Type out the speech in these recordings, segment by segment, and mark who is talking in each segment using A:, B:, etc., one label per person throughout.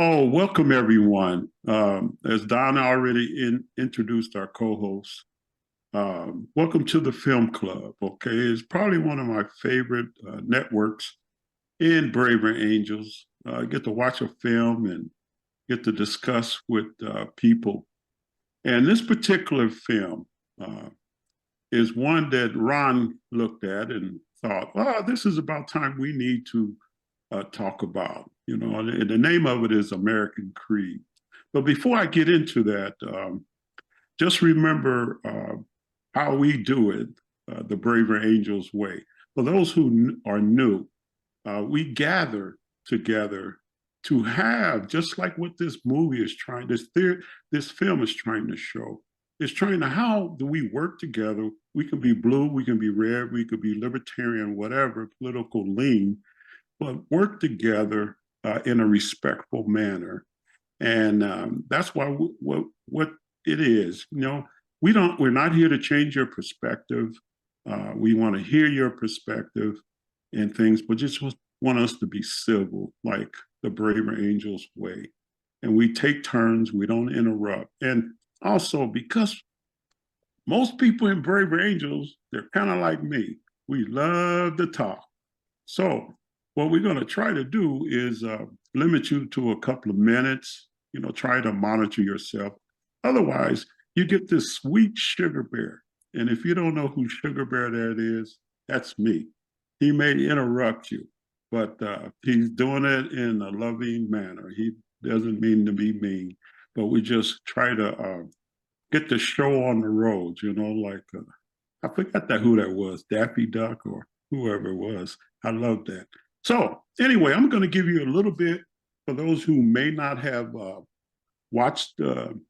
A: Oh, welcome everyone. As Don already introduced our co-host, welcome to the Film Club. Okay, it's probably one of my favorite networks in Braver Angels. I get to watch a film and get to discuss with people. And this particular film uh, is one that Ron looked at and thought, "Oh, this is about time we need to talk about." You know, and the name of it is American Creed. But before I get into that, just remember how we do it, the Braver Angels way. For those who are new, we gather together to have, just like what this movie is trying, this film is trying to show. It's trying to, how do we work together? We can be blue, we can be red, we could be libertarian, whatever political lean, but work together in a respectful manner. And that's why what it is. You know, we're not here to change your perspective. We want to hear your perspective and things, but just want us to be civil, like the Braver Angels way. And we take turns, we don't interrupt. And also, because most people in Braver Angels, they're kind of like me. We love to talk. So what we're going to try to do is limit you to a couple of minutes. You know, try to monitor yourself. Otherwise, you get this sweet sugar bear. And if you don't know who Sugar Bear that is, that's me. He may interrupt you, but he's doing it in a loving manner. He doesn't mean to be mean, but we just try to get the show on the road, you know, like I forgot that who that was, Daffy Duck or whoever it was. I love that. So anyway, I'm going to give you a little bit for those who may not have watched the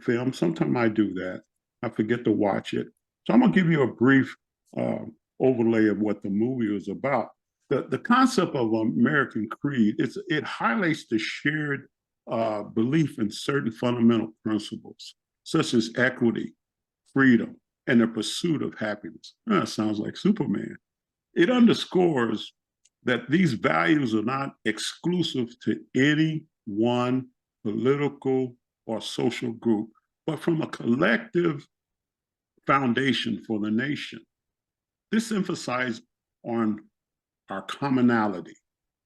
A: film. Sometimes I do that. I forget to watch it. So I'm going to give you a brief uh, overlay of what the movie was about. The concept of American Creed, it highlights the shared belief in certain fundamental principles, such as equity, freedom, and the pursuit of happiness. That sounds like Superman. It underscores that these values are not exclusive to any one political or social group, but from a collective foundation for the nation. This emphasizes on our commonality,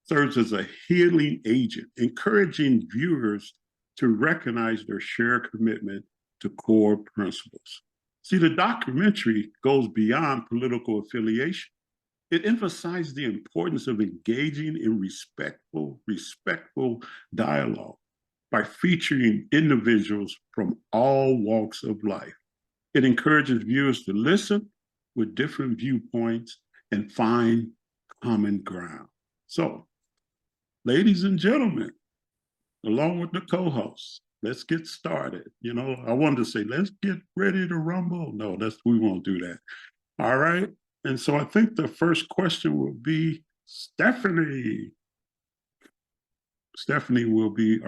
A: serves as a healing agent, encouraging viewers to recognize their shared commitment to core principles. See, the documentary goes beyond political affiliation. It emphasized the importance of engaging in respectful dialogue by featuring individuals from all walks of life. It encourages viewers to listen with different viewpoints and find common ground. So, ladies and gentlemen, along with the co-hosts, let's get started. You know, I wanted to say, let's get ready to rumble. No, we won't do that. All right. And so I think the first question will be Stephanie. Stephanie will be,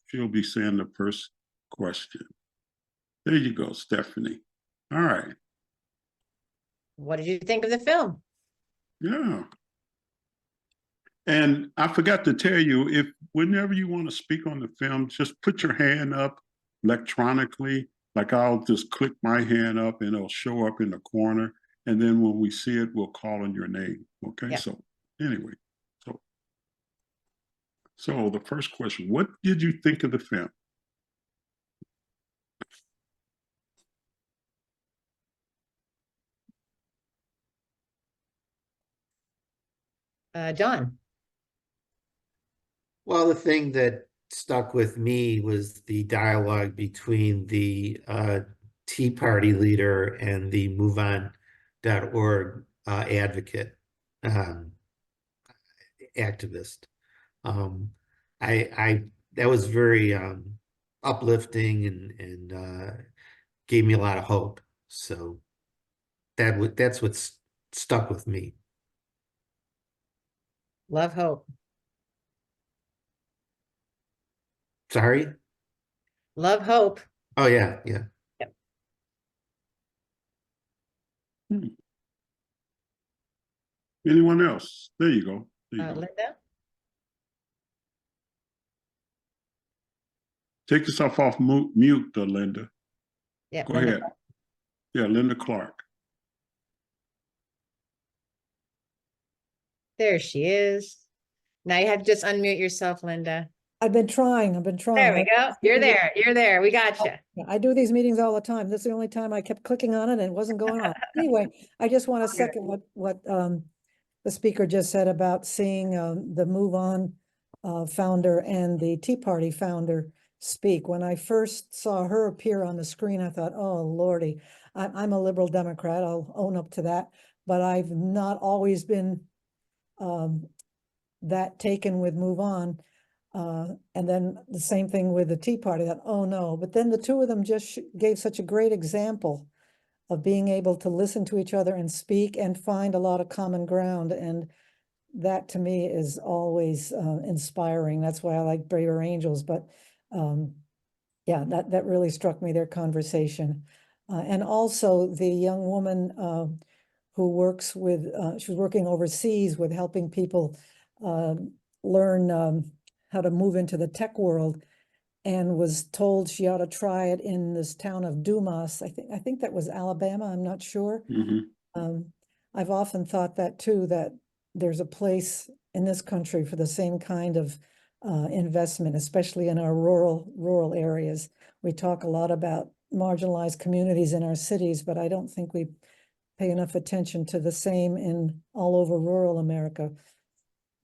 A: she'll be saying the first question. There you go, Stephanie. All right.
B: What did you think of the film?
A: Yeah. And I forgot to tell you, if whenever you want to speak on the film, just put your hand up electronically. Like I'll just click my hand up and it'll show up in the corner. And then when we see it, we'll call on your name. Okay. Yeah. So anyway, so the first question, what did you think of the film?
B: Don.
C: Well, the thing that stuck with me was the dialogue between the Tea Party leader and the MoveOn.org advocate activist. I that was very uplifting and gave me a lot of hope. So that's what's stuck with me.
B: Love hope.
C: Sorry?
B: Love hope.
C: Oh yeah, yeah.
B: Yep.
A: Anyone else? There you go. There you go.
B: Linda?
A: Take yourself off mute, Linda.
B: Yeah.
A: Go
B: Linda.
A: ahead. Yeah, Linda Clark.
B: There she is. Now you have to just unmute yourself, Linda.
D: I've been trying.
B: There we go. You're there. You're there. We got you.
D: I do these meetings all the time. This is the only time I kept clicking on it and it wasn't going on. Anyway, I just want to second what the speaker just said about seeing the Move On founder and the Tea Party founder speak. When I first saw her appear on the screen, I thought, oh Lordy, I'm a liberal Democrat. I'll own up to that, but I've not always been that taken with Move On. And then the same thing with the Tea Party, that, oh no, but then the two of them just gave such a great example of being able to listen to each other and speak and find a lot of common ground. And that to me is always inspiring. That's why I like Braver Angels, but yeah, that really struck me, their conversation. And also the young woman who works with, she was working overseas with helping people learn how to move into the tech world, and was told she ought to try it in this town of Dumas. I think that was Alabama. I'm not sure. I've often thought that too, that there's a place in this country for the same kind of investment, especially in our rural areas. We talk a lot about marginalized communities in our cities, but I don't think we pay enough attention to the same in all over rural America.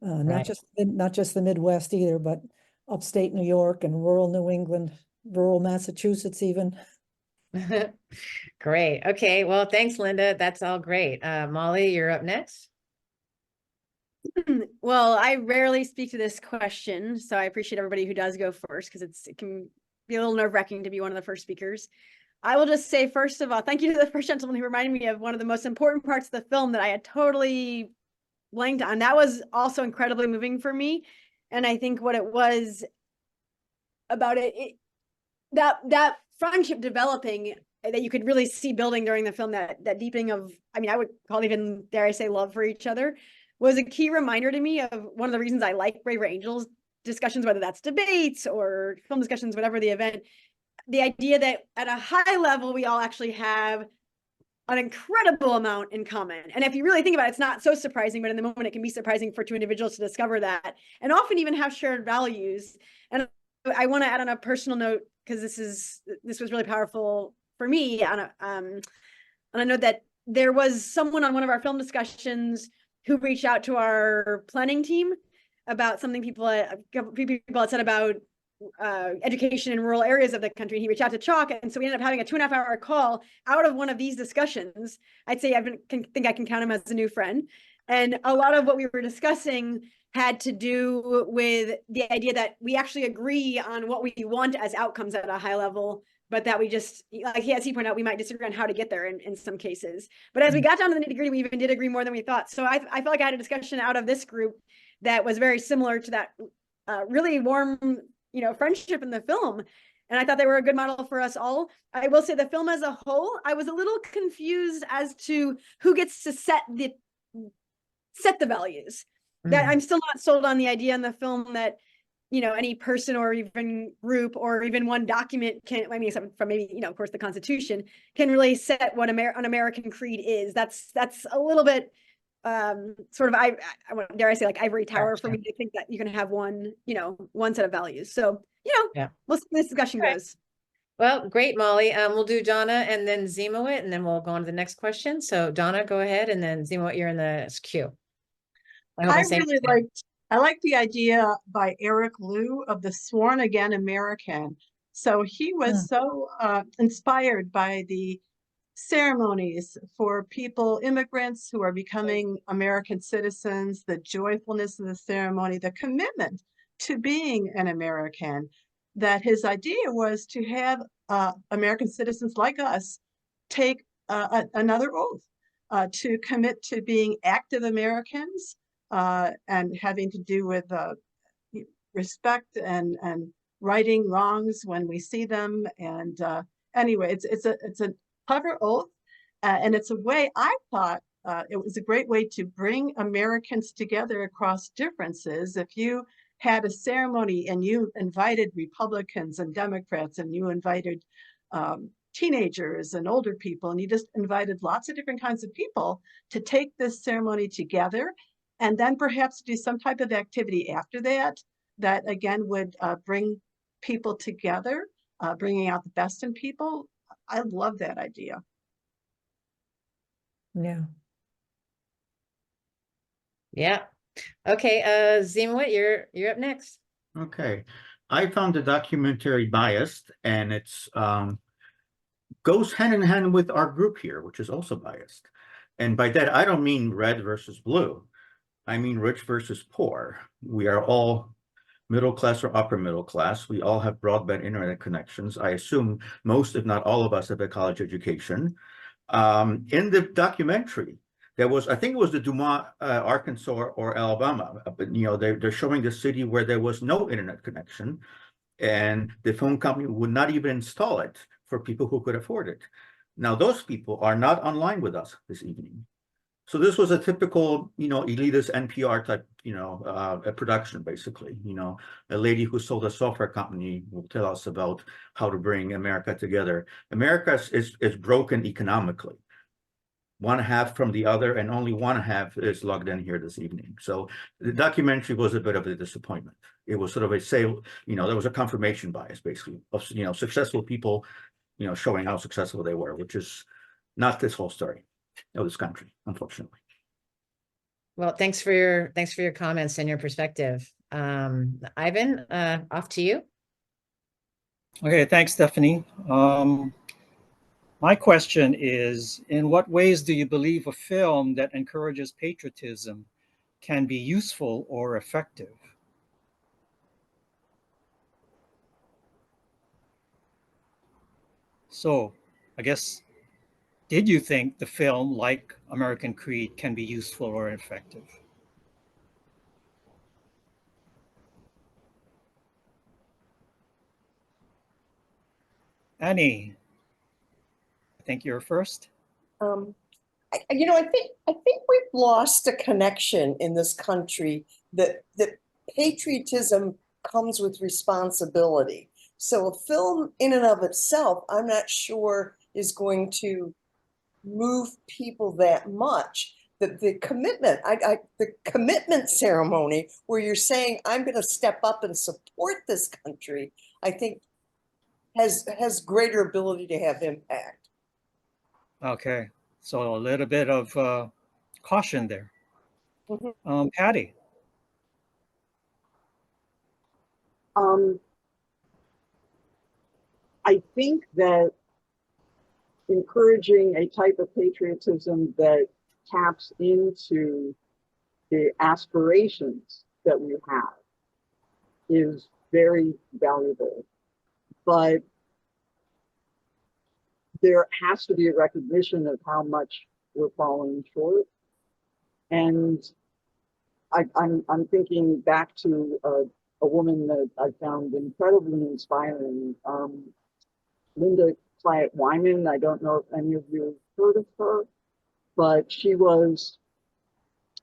B: Right.
D: Not just the Midwest either, but upstate New York and rural New England, rural Massachusetts even.
B: Great. Okay. Well, thanks, Linda. That's all great. Molly, you're up next.
E: Well, I rarely speak to this question, so I appreciate everybody who does go first, because it can be a little nerve-wracking to be one of the first speakers. I will just say, first of all, thank you to the first gentleman who reminded me of one of the most important parts of the film that I had totally blanked on. That was also incredibly moving for me. And I think what it was about that friendship developing, that you could really see building during the film, that deepening of, I mean, I would call it even, dare I say, love for each other, was a key reminder to me of one of the reasons I like Braver Angels discussions, whether that's debates or film discussions, whatever the event. The idea that at a high level, we all actually have an incredible amount in common. And if you really think about it, it's not so surprising, but in the moment, it can be surprising for two individuals to discover that, and often even have shared values. And I want to add on a personal note, because this was really powerful for me, on a note that there was someone on one of our film discussions who reached out to our planning team about something people had said about education in rural areas of the country. He reached out to Chalk, and so we ended up having a 2.5-hour call out of one of these discussions. I'd say I think I can count him as a new friend. And a lot of what we were discussing had to do with the idea that we actually agree on what we want as outcomes at a high level, but that we just, like as he pointed out, we might disagree on how to get there in some cases. But as we got down to the nitty-gritty, we even did agree more than we thought. So I felt like I had a discussion out of this group that was very similar to that really warm, friendship in the film. And I thought they were a good model for us all. I will say the film as a whole, I was a little confused as to who gets to set the values. That I'm still not sold on the idea in the film that, any person or even group or even one document can, I mean, except from maybe, of course, the Constitution, can really set what an American creed is. That's a little bit sort of, I dare I say, like ivory tower for me to think that you can have one set of values. So,
B: Yeah.
E: we'll see where this discussion goes.
B: Well, great, Molly. We'll do Donna and then Zimowit, and then we'll go on to the next question. So Donna, go ahead, and then Zimowit, you're in the queue.
F: I like the idea by Eric Liu of the Sworn Again American. So he was so inspired by the ceremonies for immigrants who are becoming American citizens, the joyfulness of the ceremony, the commitment to being an American, that his idea was to have American citizens like us take another oath to commit to being active Americans, and having to do with respect and righting wrongs when we see them. And anyway, it's a clever oath, and it's a way, I thought it was a great way to bring Americans together across differences. If you had a ceremony and you invited Republicans and Democrats and you invited teenagers and older people, and you just invited lots of different kinds of people to take this ceremony together, and then perhaps do some type of activity after that, that again would bring people together, bringing out the best in people. I love that idea.
D: Yeah.
B: Yeah. Okay, Zima, you're up next.
G: Okay, I found the documentary biased, and it's goes hand in hand with our group here, which is also biased. And by that, I don't mean red versus blue. I mean rich versus poor. We are all middle class or upper middle class. We all have broadband internet connections. I assume most, if not all of us, have a college education. In the documentary, there was, I think it was the Dumas, Arkansas or Alabama, but you know, they're showing the city where there was no internet connection, and the phone company would not even install it for people who could afford it. Now, those people are not online with us this evening. So this was a typical, you know, elitist NPR type, you know, a production, basically. You know, a lady who sold a software company will tell us about how to bring America together. America is broken economically. One half from the other, and only one half is logged in here this evening. So the documentary was a bit of a disappointment. It was sort of a sale, you know, there was a confirmation bias, basically, of, you know, successful people, you know, showing how successful they were, which is not this whole story of this country, unfortunately.
B: Well, thanks for your comments and your perspective. Ivan, off to you.
H: Okay, thanks, Stephanie. My question is, in what ways do you believe a film that encourages patriotism can be useful or effective? So, I guess, did you think the film, like American Creed, can be useful or effective? Annie, I think you're first.
I: You know, I think we've lost a connection in this country that patriotism comes with responsibility. So a film in and of itself, I'm not sure is going to move people that much. The commitment, the commitment ceremony where you're saying, I'm going to step up and support this country, I think has greater ability to have impact.
H: Okay, so a little bit of caution there.
I: Mhm.
H: Patty.
J: I think that encouraging a type of patriotism that taps into the aspirations that we have is very valuable. But there has to be a recognition of how much we're falling short. And I'm thinking back to a woman that I found incredibly inspiring, Linda Clyott-Wyman. I don't know if any of you have heard of her, but she was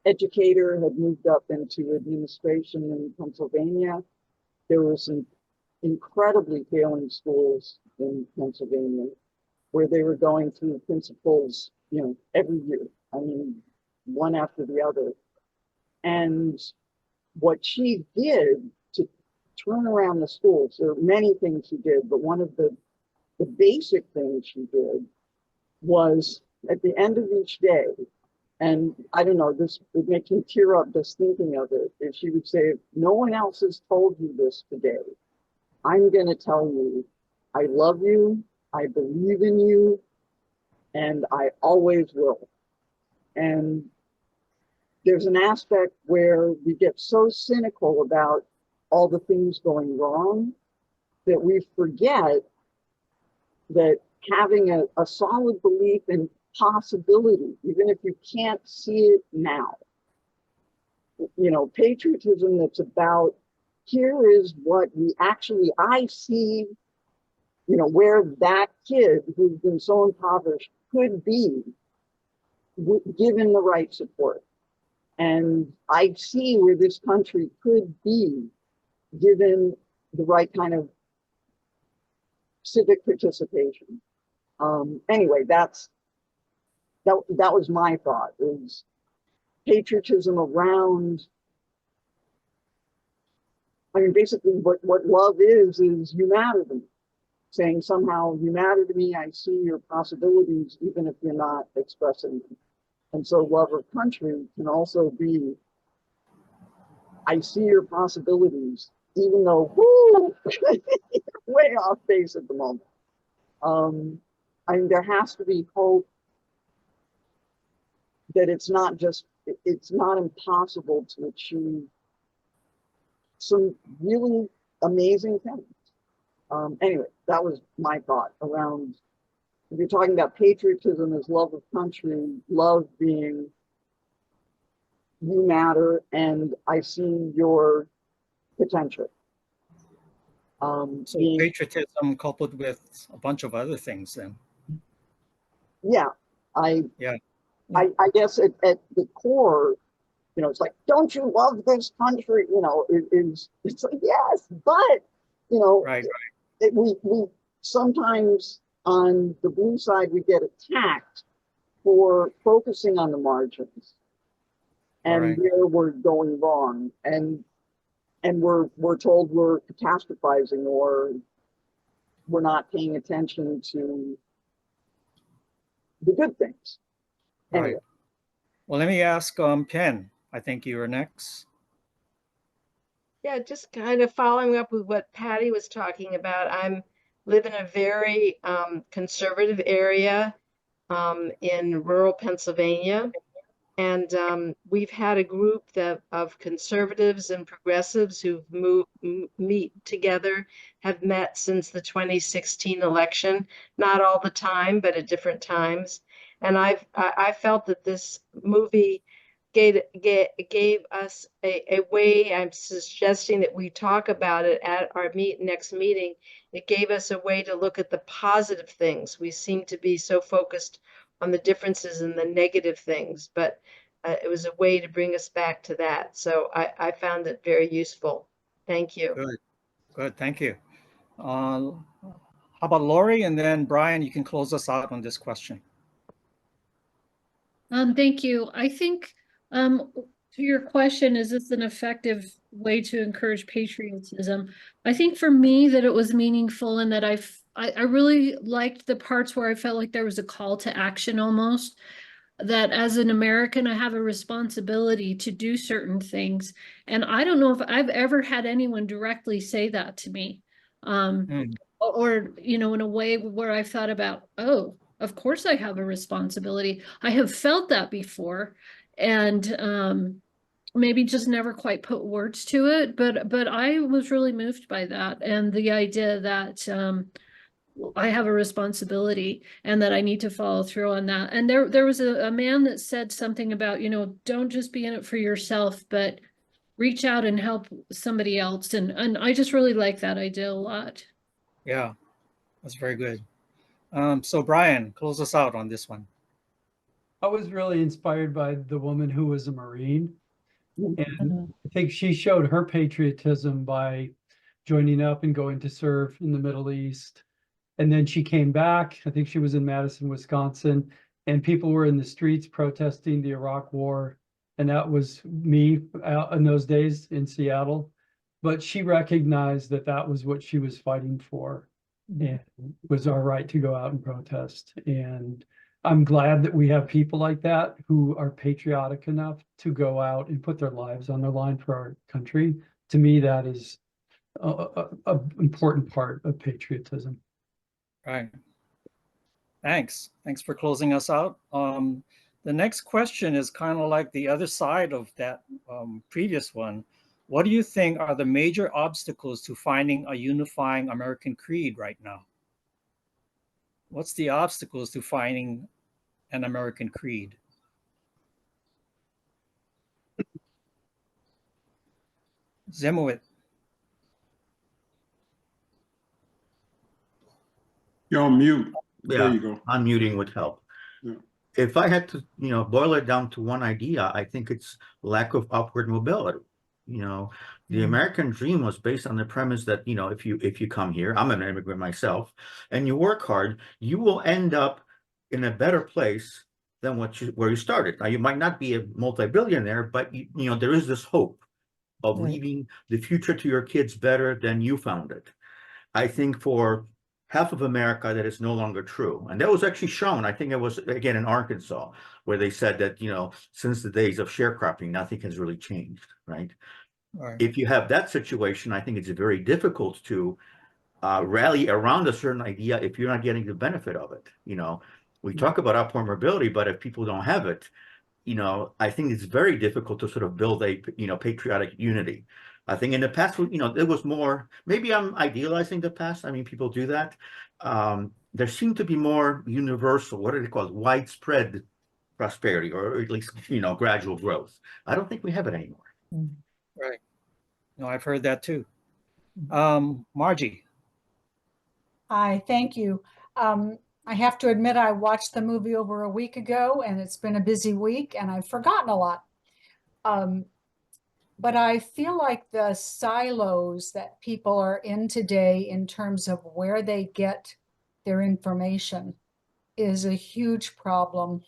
J: educator, had moved up into administration in Pennsylvania. There were some incredibly failing schools in Pennsylvania where they were going through principals, you know, every year. I mean, one after the other. And what she did to turn around the schools, there are many things she did, but one of the basic things she did was at the end of each day, and I don't know, this, it makes me tear up just thinking of it, if she would say, if no one else has told you this today, I'm going to tell you, I love you, I believe in you, and I always will. And there's an aspect where we get so cynical about all the things going wrong that we forget that having a solid belief in possibility, even if you can't see it now, you know, patriotism that's about, here is what we actually, I see, you know, where that kid who's been so impoverished could be given the right support. And I see where this country could be given the right kind of civic participation. Anyway, that was my thought, is patriotism around, I mean, basically what love is you matter to me. Saying somehow, you matter to me, I see your possibilities, even if you're not expressing them. And so love of country can also be, I see your possibilities, even though, woo, way off base at the moment. I mean, there has to be hope that it's not impossible to achieve some really amazing things. Anyway, that was my thought around, if you're talking about patriotism as love of country, love being you matter and I see your potential.
H: So
J: being-
H: patriotism coupled with a bunch of other things then.
J: yeah, I guess at the core, you know, it's like, don't you love this country? You know, it's like, yes, but, you know,
H: Right.
J: we sometimes on the blue side, we get attacked for focusing on the margins and
H: Right.
J: where we're going wrong. And we're told we're catastrophizing or we're not paying attention to the good things.
H: Right.
J: Anyway.
H: Well, let me ask Pen. I think you are next.
K: Yeah, just kind of following up with what Patty was talking about. I live in a very conservative area in rural Pennsylvania. And we've had a group of conservatives and progressives who've meet together, have met since the 2016 election, not all the time, but at different times. And I felt that this movie gave us a way. I'm suggesting that we talk about it at our next meeting. It gave us a way to look at the positive things. We seem to be so focused on the differences and the negative things, but it was a way to bring us back to that. So I found it very useful. Thank you.
H: Good. Thank you. How about Lori, and then Brian, you can close us out on this question.
L: Thank you. I think to your question, is this an effective way to encourage patriotism? I think for me that it was meaningful and that I really liked the parts where I felt like there was a call to action almost, that as an American, I have a responsibility to do certain things. And I don't know if I've ever had anyone directly say that to me. Or, you know, in a way where I thought about, oh, of course I have a responsibility. I have felt that before and maybe just never quite put words to it, but I was really moved by that and the idea that I have a responsibility and that I need to follow through on that. And there was a man that said something about, you know, don't just be in it for yourself, but reach out and help somebody else. And I just really like that idea a lot.
H: Yeah, that's very good. So Brian, close us out on this one.
M: I was really inspired by the woman who was a Marine. And I think she showed her patriotism by joining up and going to serve in the Middle East. And then she came back, I think she was in Madison, Wisconsin, and people were in the streets protesting the Iraq War. And that was me in those days in Seattle. But she recognized that that was what she was fighting for. And it was our right to go out and protest. And I'm glad that we have people like that who are patriotic enough to go out and put their lives on the line for our country. To me, that is an important part of patriotism.
H: Right. Thanks. Thanks for closing us out. The next question is kind of like the other side of that previous one. What do you think are the major obstacles to finding a unifying American creed right now? What's the obstacles to finding an American creed? Zimowit.
A: You're on mute.
G: Yeah,
A: There you go.
G: unmuting would help.
A: Yeah.
G: If I had to, boil it down to one idea, I think it's lack of upward mobility. You know, the American dream was based on the premise that, you know, if you come here, I'm an immigrant myself, and you work hard, you will end up in a better place than where you started. Now, you might not be a multi-billionaire, but you know, there is this hope of
D: Right.
G: leaving the future to your kids better than you found it. I think for half of America that is no longer true. And that was actually shown, I think it was again in Arkansas, where they said that, you know, since the days of sharecropping, nothing has really changed, right?
H: Right.
G: If you have that situation, I think it's very difficult to rally around a certain idea if you're not getting the benefit of it. You know, we talk about upward mobility, but if people don't have it, you know, I think it's very difficult to sort of build a, you know, patriotic unity. I think in the past, you know, it was more, maybe I'm idealizing the past. I mean, people do that. There seemed to be more universal, what are they called? Widespread prosperity, or at least, you know, gradual growth. I don't think we have it anymore.
H: Right. No, I've heard that too. Margie.
N: Hi, thank you. I have to admit, I watched the movie over a week ago and it's been a busy week and I've forgotten a lot. But I feel like the silos that people are in today in terms of where they get their information is a huge problem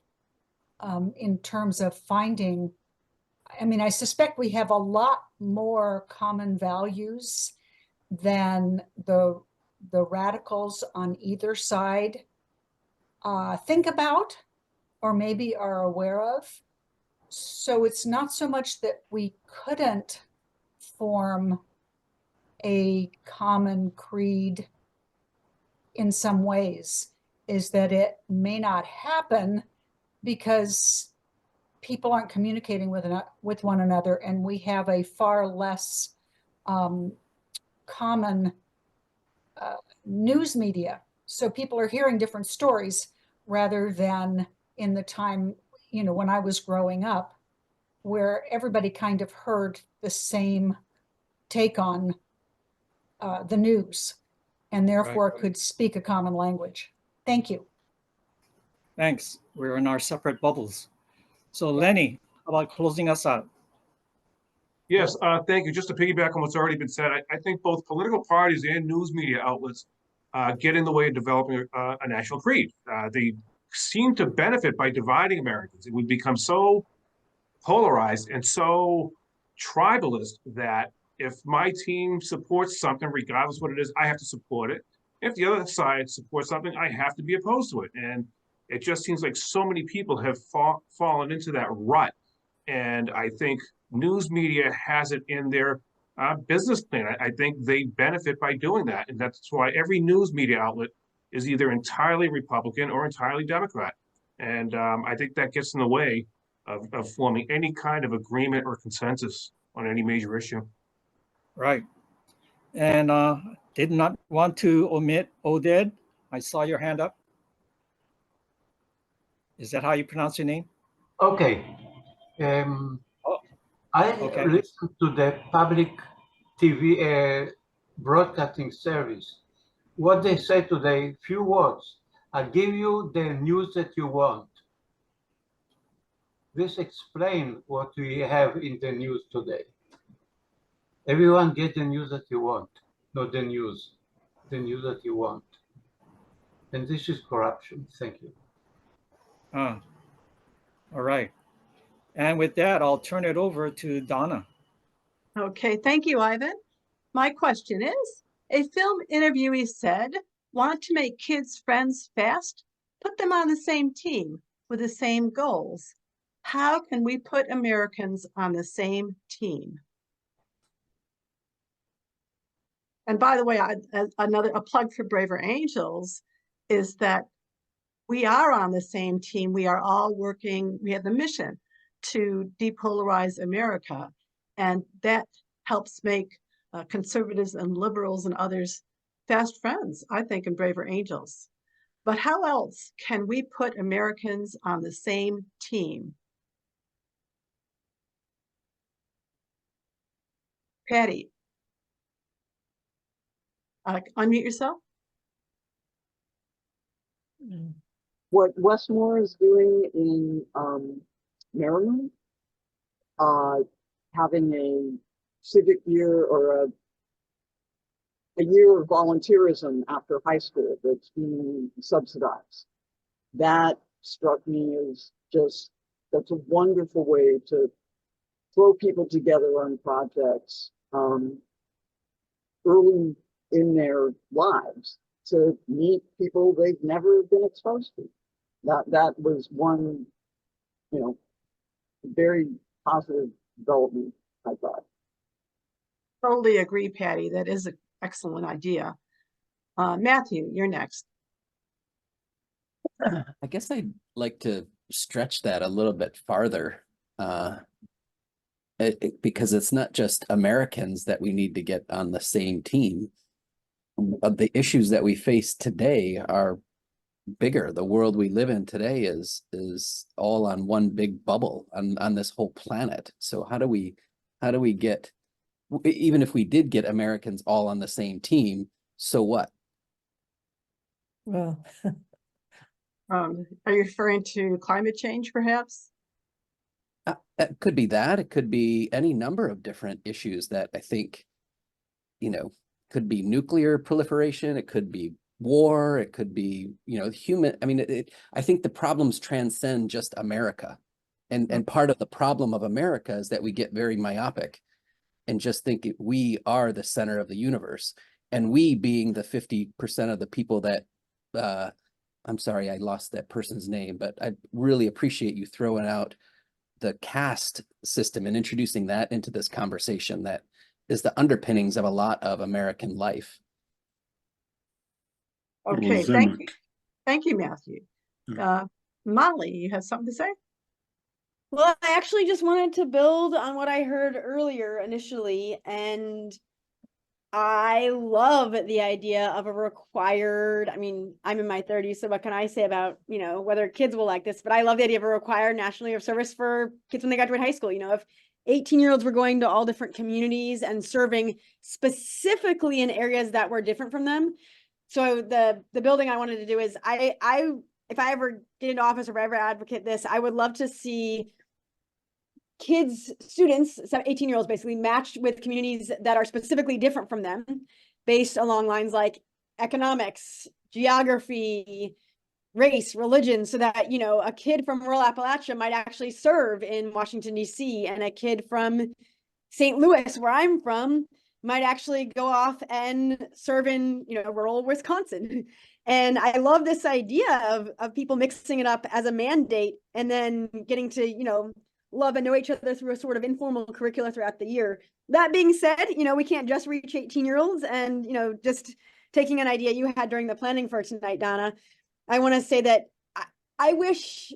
N: in terms of finding. I mean, I suspect we have a lot more common values than the radicals on either side think about or maybe are aware of. So it's not so much that we couldn't form a common creed in some ways, is that it may not happen because people aren't communicating with one another, and we have a far less common news media. So people are hearing different stories rather than in the time, you know, when I was growing up, where everybody kind of heard the same take on the news and therefore could speak a common language. Thank you.
H: Thanks. We're in our separate bubbles. So Lenny, how about closing us out?
O: Yes, thank you. Just to piggyback on what's already been said, I think both political parties and news media outlets get in the way of developing a national creed. They seem to benefit by dividing Americans. It would become so polarized and so tribalist that if my team supports something, regardless what it is, I have to support it. If the other side supports something, I have to be opposed to it. And it just seems like so many people have fallen into that rut. And I think news media has it in their business plan. I think they benefit by doing that. And that's why every news media outlet is either entirely Republican or entirely Democrat. And I think that gets in the way of forming any kind of agreement or consensus on any major issue.
H: Right. And did not want to omit Oded. I saw your hand up. Is that how you pronounce your name?
P: Okay. I listen to the public TV broadcasting service. What they say today, few words. I give you the news that you want. This explains what we have in the news today. Everyone get the news that you want, not the news that you want. And this is corruption. Thank you.
H: All right. And with that, I'll turn it over to Donna.
F: Okay, thank you, Ivan. My question is, a film interviewee said, want to make kids friends fast? Put them on the same team with the same goals. How can we put Americans on the same team? And by the way, a plug for Braver Angels is that we are on the same team. We are all working, we have the mission to depolarize America. And that helps make conservatives and liberals and others fast friends, I think, in Braver Angels. But how else can we put Americans on the same team? Patty, unmute yourself.
J: What Westmore is doing in Maryland, having civic year or a year of volunteerism after high school that's being subsidized. That struck me as just, that's a wonderful way to throw people together on projects early in their lives to meet people they've never been exposed to. That was one, you know, very positive development, I thought.
F: Totally agree, Patty. That is an excellent idea. Matthew, you're next.
Q: I guess I'd like to stretch that a little bit farther, because it's not just Americans that we need to get on the same team. The issues that we face today are bigger. The world we live in today is all on one big bubble on this whole planet. So how do we get, even if we did get Americans all on the same team, so what?
D: Well,
F: Are you referring to climate change, perhaps?
Q: It could be that. It could be any number of different issues that I think, you know, could be nuclear proliferation. It could be war. It could be, you know, human. I mean, I think the problems transcend just America. And part of the problem of America is that we get very myopic and just think we are the center of the universe. And we being the 50% of the people that, I'm sorry, I lost that person's name, but I really appreciate you throwing out the caste system and introducing that into this conversation. That is the underpinnings of a lot of American life.
F: Okay, thank you. Thank you, Matthew. Molly, you have something to say?
E: Well, I actually just wanted to build on what I heard earlier initially, and I love the idea of a required, I mean, I'm in my 30s, so what can I say about, you know, whether kids will like this, but I love the idea of a required national year of service for kids when they graduate high school. You know, if 18-year-olds were going to all different communities and serving specifically in areas that were different from them. So the building I wanted to do is if I ever get into office or ever advocate this, I would love to see students, 18-year-olds basically, matched with communities that are specifically different from them, based along lines like economics, geography, race, religion, so that, you know, a kid from rural Appalachia might actually serve in Washington, D.C., and a kid from St. Louis, where I'm from, might actually go off and serve in, you know, rural Wisconsin. And I love this idea of people mixing it up as a mandate and then getting to, you know, love and know each other through a sort of informal curricula throughout the year. That being said, you know, we can't just reach 18-year-olds, and, you know, just taking an idea you had during the planning for tonight, Donna, I want to say that I wish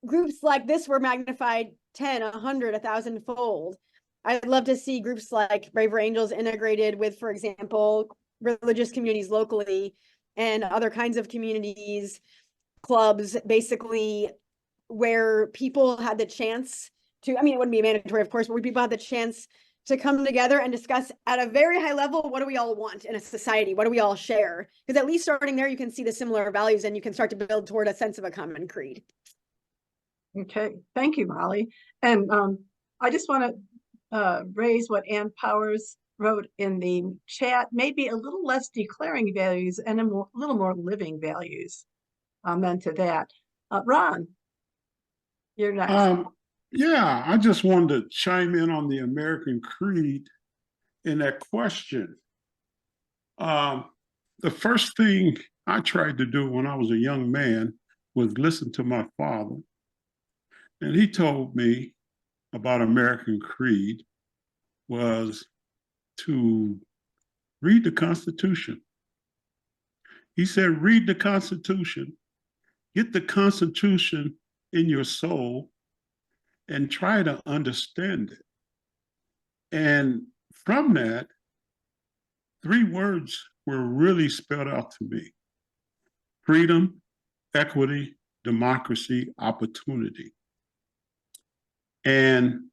E: groups like this were magnified 10, 100, 1,000-fold. I'd love to see groups like Braver Angels integrated with, for example, religious communities locally and other kinds of communities, clubs, basically, where people had the chance to, I mean, it wouldn't be mandatory, of course, but where people had the chance to come together and discuss at a very high level, what do we all want in a society? What do we all share? Because at least starting there, you can see the similar values and you can start to build toward a sense of a common creed.
F: Okay, thank you, Molly. And I just want to raise what Ann Powers wrote in the chat, maybe a little less declaring values and a little more living values. Amen to that. Ron, you're next.
A: Yeah, I just wanted to chime in on the American Creed in that question. The first thing I tried to do when I was a young man was listen to my father. And he told me about American Creed was to read the Constitution. He said, read the Constitution, get the Constitution in your soul, and try to understand it. And from that, 3 words were really spelled out to me: freedom, equity, democracy, opportunity. And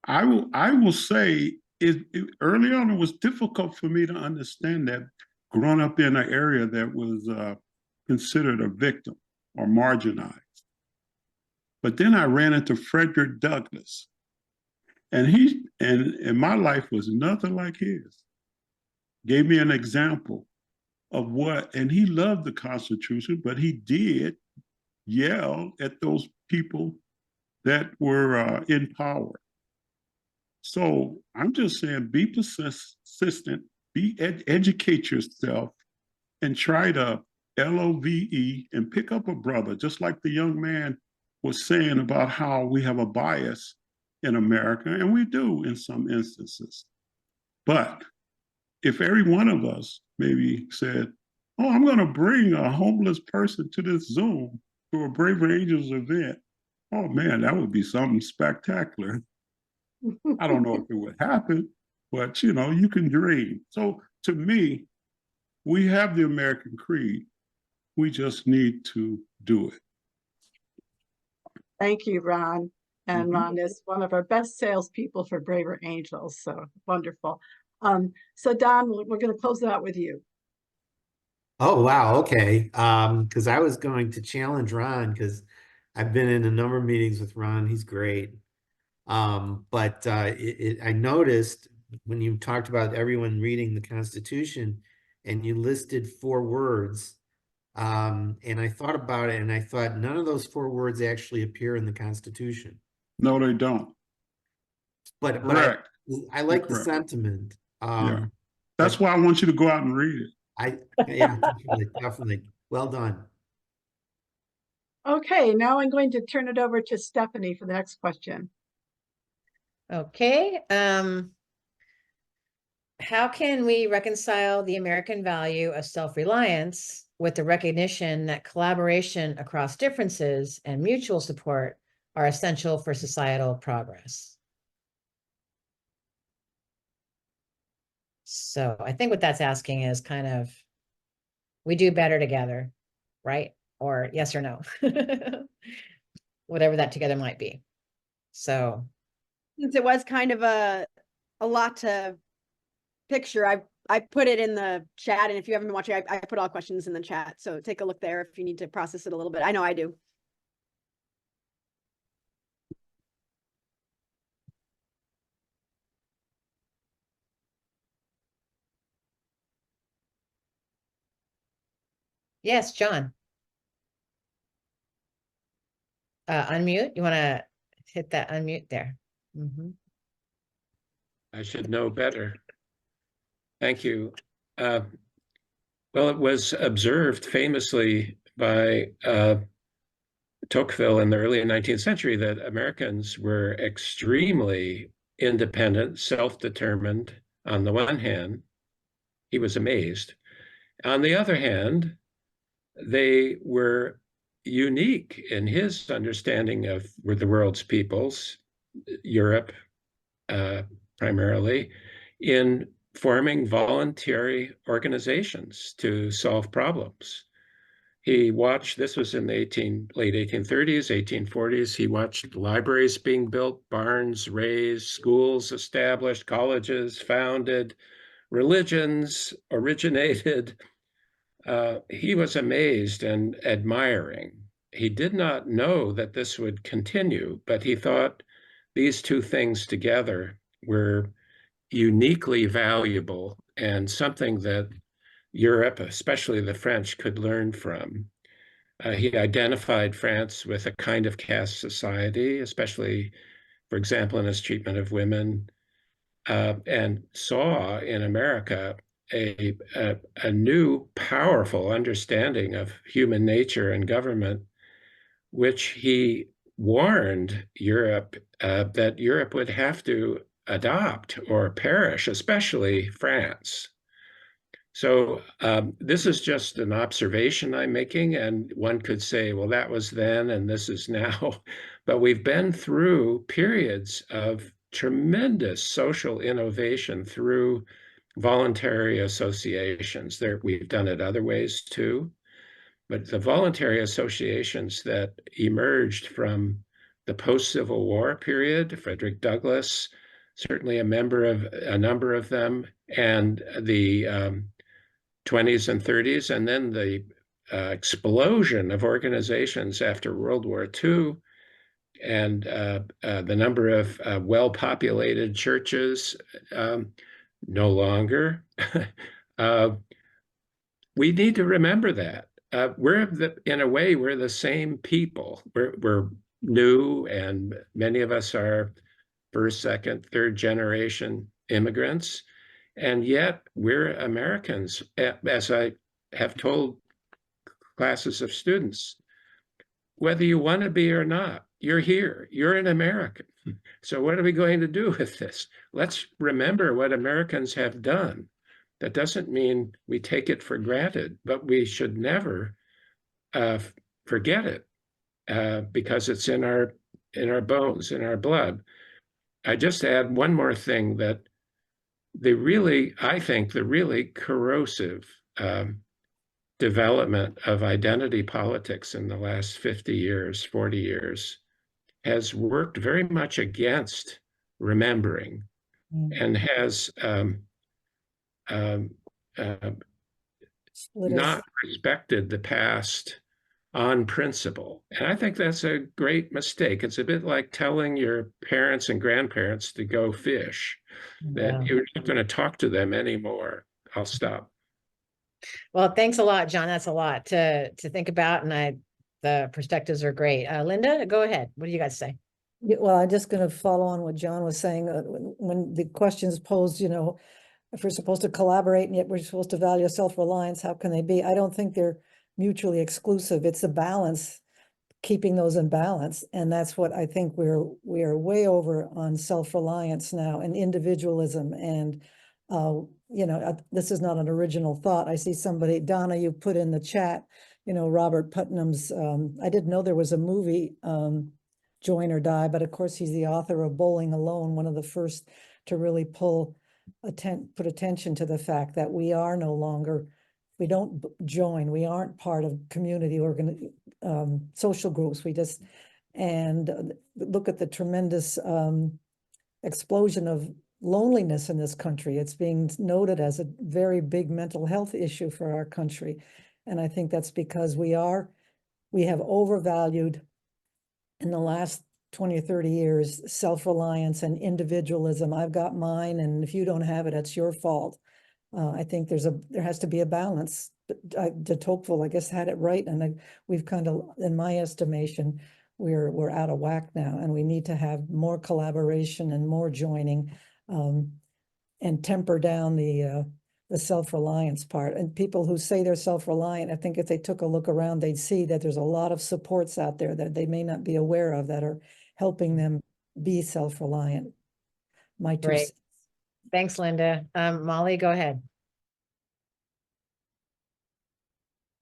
A: I will say, early on, it was difficult for me to understand that, growing up in an area that was considered a victim or marginalized. But then I ran into Frederick Douglass, And my life was nothing like his. Gave me an example of what, and he loved the Constitution, but he did yell at those people that were in power. So I'm just saying, be persistent, educate yourself, and try to LOVE and pick up a brother, just like the young man was saying about how we have a bias in America, and we do in some instances. But if every one of us maybe said, oh, I'm going to bring a homeless person to this Zoom, to a Braver Angels event, oh man, that would be something spectacular. I don't know if it would happen, but you know, you can dream. So to me, we have the American creed. We just need to do it.
F: Thank you, Ron. And Ron is one of our best salespeople for Braver Angels. So wonderful. So Don, we're going to close it out with you.
C: Oh, wow. Okay. Because I was going to challenge Ron because I've been in a number of meetings with Ron. He's great. But I noticed when you talked about everyone reading the Constitution and you listed 4 words, and I thought about it and I thought none of those 4 words actually appear in the Constitution.
A: No, they don't.
C: But I like the sentiment.
A: Yeah. That's why I want you to go out and read it.
C: Yeah, definitely. Well done.
F: Okay, now I'm going to turn it over to Stephanie for the next question.
B: Okay. How can we reconcile the American value of self-reliance with the recognition that collaboration across differences and mutual support are essential for societal progress? So I think what that's asking is kind of, we do better together, right? Or yes or no, whatever that together might be. So
E: since it was kind of a lot to picture, I put it in the chat, and if you haven't been watching, I put all questions in the chat, so take a look there if you need to process it a little bit. I know I do.
B: yes, John. Unmute. You want to hit that unmute there?
R: I should know better. Thank you. Well, it was observed famously by Tocqueville in the early 19th century that Americans were extremely independent, self-determined on the one hand. He was amazed. On the other hand, they were unique in his understanding of the world's peoples, Europe primarily, in forming voluntary organizations to solve problems. He watched, this was in the late 1830s, 1840s, he watched libraries being built, barns raised, schools established, colleges founded, religions originated. He was amazed and admiring. He did not know that this would continue, but he thought these two things together were uniquely valuable and something that Europe, especially the French, could learn from. He identified France with a kind of caste society, especially, for example, in his treatment of women, and saw in America a new, powerful understanding of human nature and government, which he warned Europe that Europe would have to adopt or perish, especially France. So this is just an observation I'm making, and one could say, well, that was then and this is now. But we've been through periods of tremendous social innovation through voluntary associations. We've done it other ways too. But the voluntary associations that emerged from the post-Civil War period, Frederick Douglass, certainly a number of them, and the 20s and 30s, and then the explosion of organizations after World War II and the number of well-populated churches, no longer. We need to remember that. In a way, we're the same people. We're new, and many of us are first, second, third generation immigrants. And yet we're Americans, as I have told classes of students. Whether you want to be or not, you're here. You're an American. So what are we going to do with this? Let's remember what Americans have done. That doesn't mean we take it for granted, but we should never forget it because it's in our bones, in our blood. I just add one more thing, that I think the really corrosive development of identity politics in the last 50 years, 40 years, has worked very much against remembering and has not respected the past on principle. And I think that's a great mistake. It's a bit like telling your parents and grandparents to go fish, that you're not going to talk to them anymore. I'll stop.
B: Well, thanks a lot, John. That's a lot to think about, and the perspectives are great. Linda, go ahead. What do you guys say?
D: Yeah, well, I'm just going to follow on what John was saying. When the questions posed, you know, if we're supposed to collaborate and yet we're supposed to value self-reliance, how can they be? I don't think they're mutually exclusive. It's a balance, keeping those in balance. And that's what I think we are way over on self-reliance now and individualism. And, you know, this is not an original thought. I see somebody, Donna, you put in the chat, you know, Robert Putnam's, I didn't know there was a movie, Join or Die, but of course he's the author of Bowling Alone, one of the first to really put attention to the fact that we are no longer, we don't join, we aren't part of community social groups. We just, and look at the tremendous explosion of loneliness in this country. It's being noted as a very big mental health issue for our country. And I think that's because we have overvalued in the last 20 or 30 years, self-reliance and individualism. I've got mine, and if you don't have it, it's your fault. I think there has to be a balance. De Tocqueville, I guess, had it right, and we've kind of, in my estimation, we're out of whack now, and we need to have more collaboration and more joining, and temper down the self-reliance part. And people who say they're self-reliant, I think if they took a look around, they'd see that there's a lot of supports out there that they may not be aware of that are helping them be self-reliant. My two
B: Great.
D: cents.
B: Thanks, Linda. Molly, go ahead.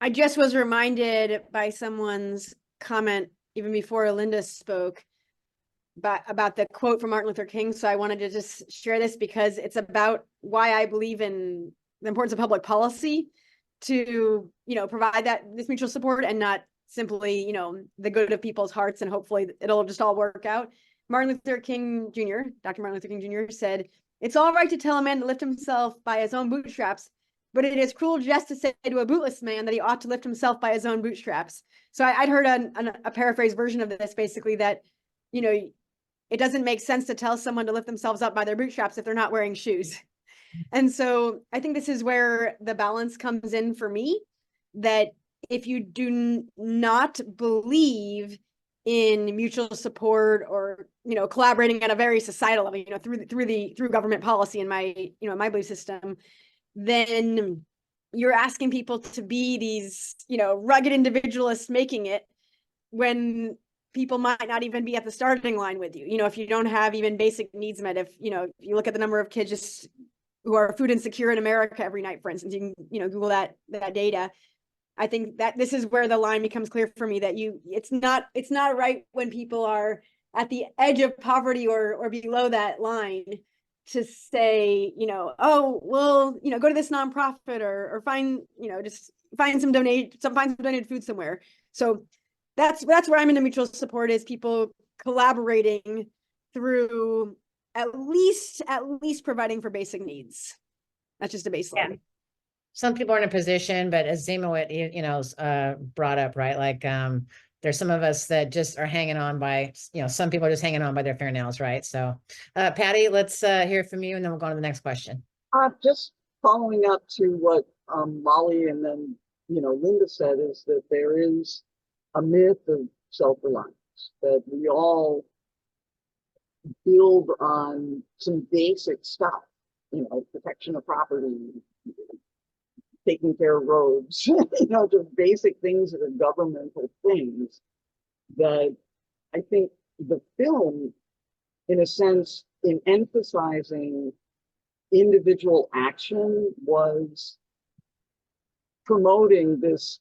E: I just was reminded by someone's comment even before Linda spoke about the quote from Martin Luther King. So I wanted to just share this because it's about why I believe in the importance of public policy to, you know, provide this mutual support and not simply, you know, the good of people's hearts and hopefully it'll just all work out. Martin Luther King Jr., Dr. Martin Luther King Jr. said, "It's all right to tell a man to lift himself by his own bootstraps, but it is cruel just to say to a bootless man that he ought to lift himself by his own bootstraps." So I'd heard a paraphrase version of this, basically that, you know, it doesn't make sense to tell someone to lift themselves up by their bootstraps if they're not wearing shoes. And so I think this is where the balance comes in for me, that if you do not believe in mutual support or, you know, collaborating at a very societal level, you know, through government policy in my belief system, then you're asking people to be these, you know, rugged individualists making it when people might not even be at the starting line with you. You know, if you don't have even basic needs met, if you look at the number of kids just who are food insecure in America every night, for instance, you can, you know, Google that data. I think that this is where the line becomes clear for me that it's not right when people are at the edge of poverty or below that line to say, you know, oh, well, you know, go to this nonprofit or find, you know, just find some donated food somewhere. So that's where I'm into mutual support, is people collaborating through at least providing for basic needs. That's just a baseline.
B: Yeah. Some people are in a position, but as Zimowit, you know, brought up, right? Like there's some of us that just are hanging on by, some people are just hanging on by their fingernails, right? So, Patty, let's hear from you and then we'll go on to the next question.
J: Just following up to what Molly and then, Linda said, is that there is a myth of self-reliance, that we all build on some basic stuff, protection of property, taking care of roads, just basic things that are governmental things that I think the film, in a sense, in emphasizing individual action, was promoting this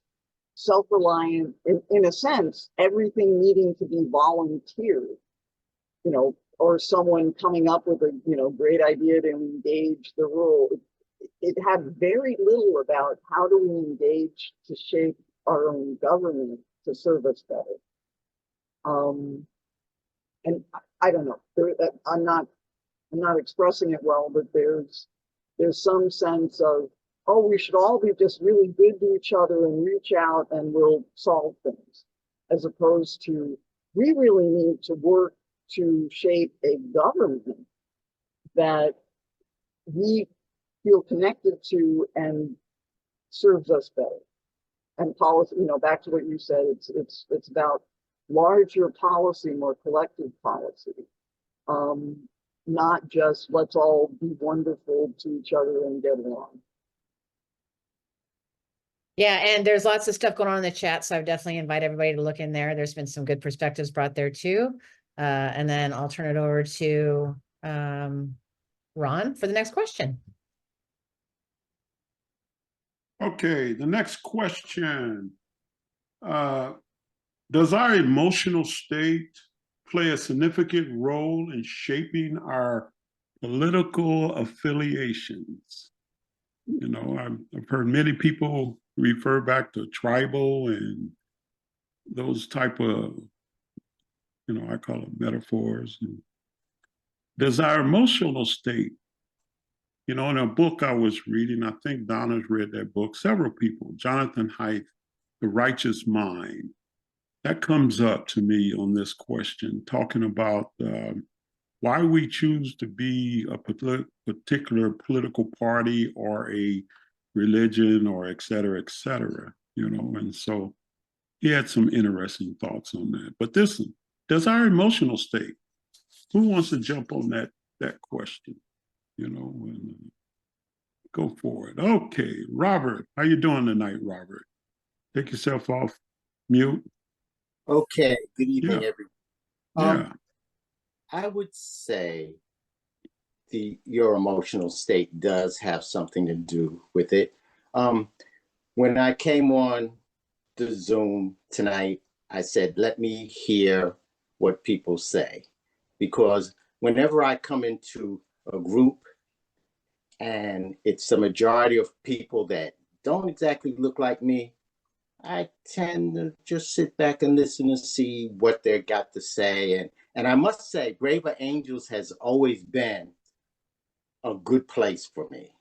J: self-reliant, in a sense, everything needing to be volunteered, or someone coming up with a great idea to engage the rural. It had very little about how do we engage to shape our own government to serve us better. And I don't know. I'm not expressing it well, but there's some sense of, oh, we should all be just really good to each other and reach out and we'll solve things, as opposed to we really need to work to shape a government that we feel connected to and serves us better. And policy, back to what you said, it's about larger policy, more collective policy, not just let's all be wonderful to each other and get along.
B: Yeah, and there's lots of stuff going on in the chat, so I would definitely invite everybody to look in there. There's been some good perspectives brought there too. And then I'll turn it over to Ron for the next question.
A: Okay, the next question. Does our emotional state play a significant role in shaping our political affiliations? I've heard many people refer back to tribal and those type of, I call them metaphors. Does our emotional state, in a book I was reading, I think Donna's read that book, several people, Jonathan Haidt, The Righteous Mind, that comes up to me on this question, talking about why we choose to be a particular political party or a religion or et cetera, and so he had some interesting thoughts on that. But does our emotional state, who wants to jump on that question? And go for it. Okay, Robert, how you doing tonight, Robert? Take yourself off mute.
S: Okay, good evening, everyone.
A: Yeah.
S: I would say your emotional state does have something to do with it. When I came on the Zoom tonight, I said, let me hear what people say. Because whenever I come into a group and it's a majority of people that don't exactly look like me, I tend to just sit back and listen to see what they got to say. And I must say, Braver Angels has always been a good place for me.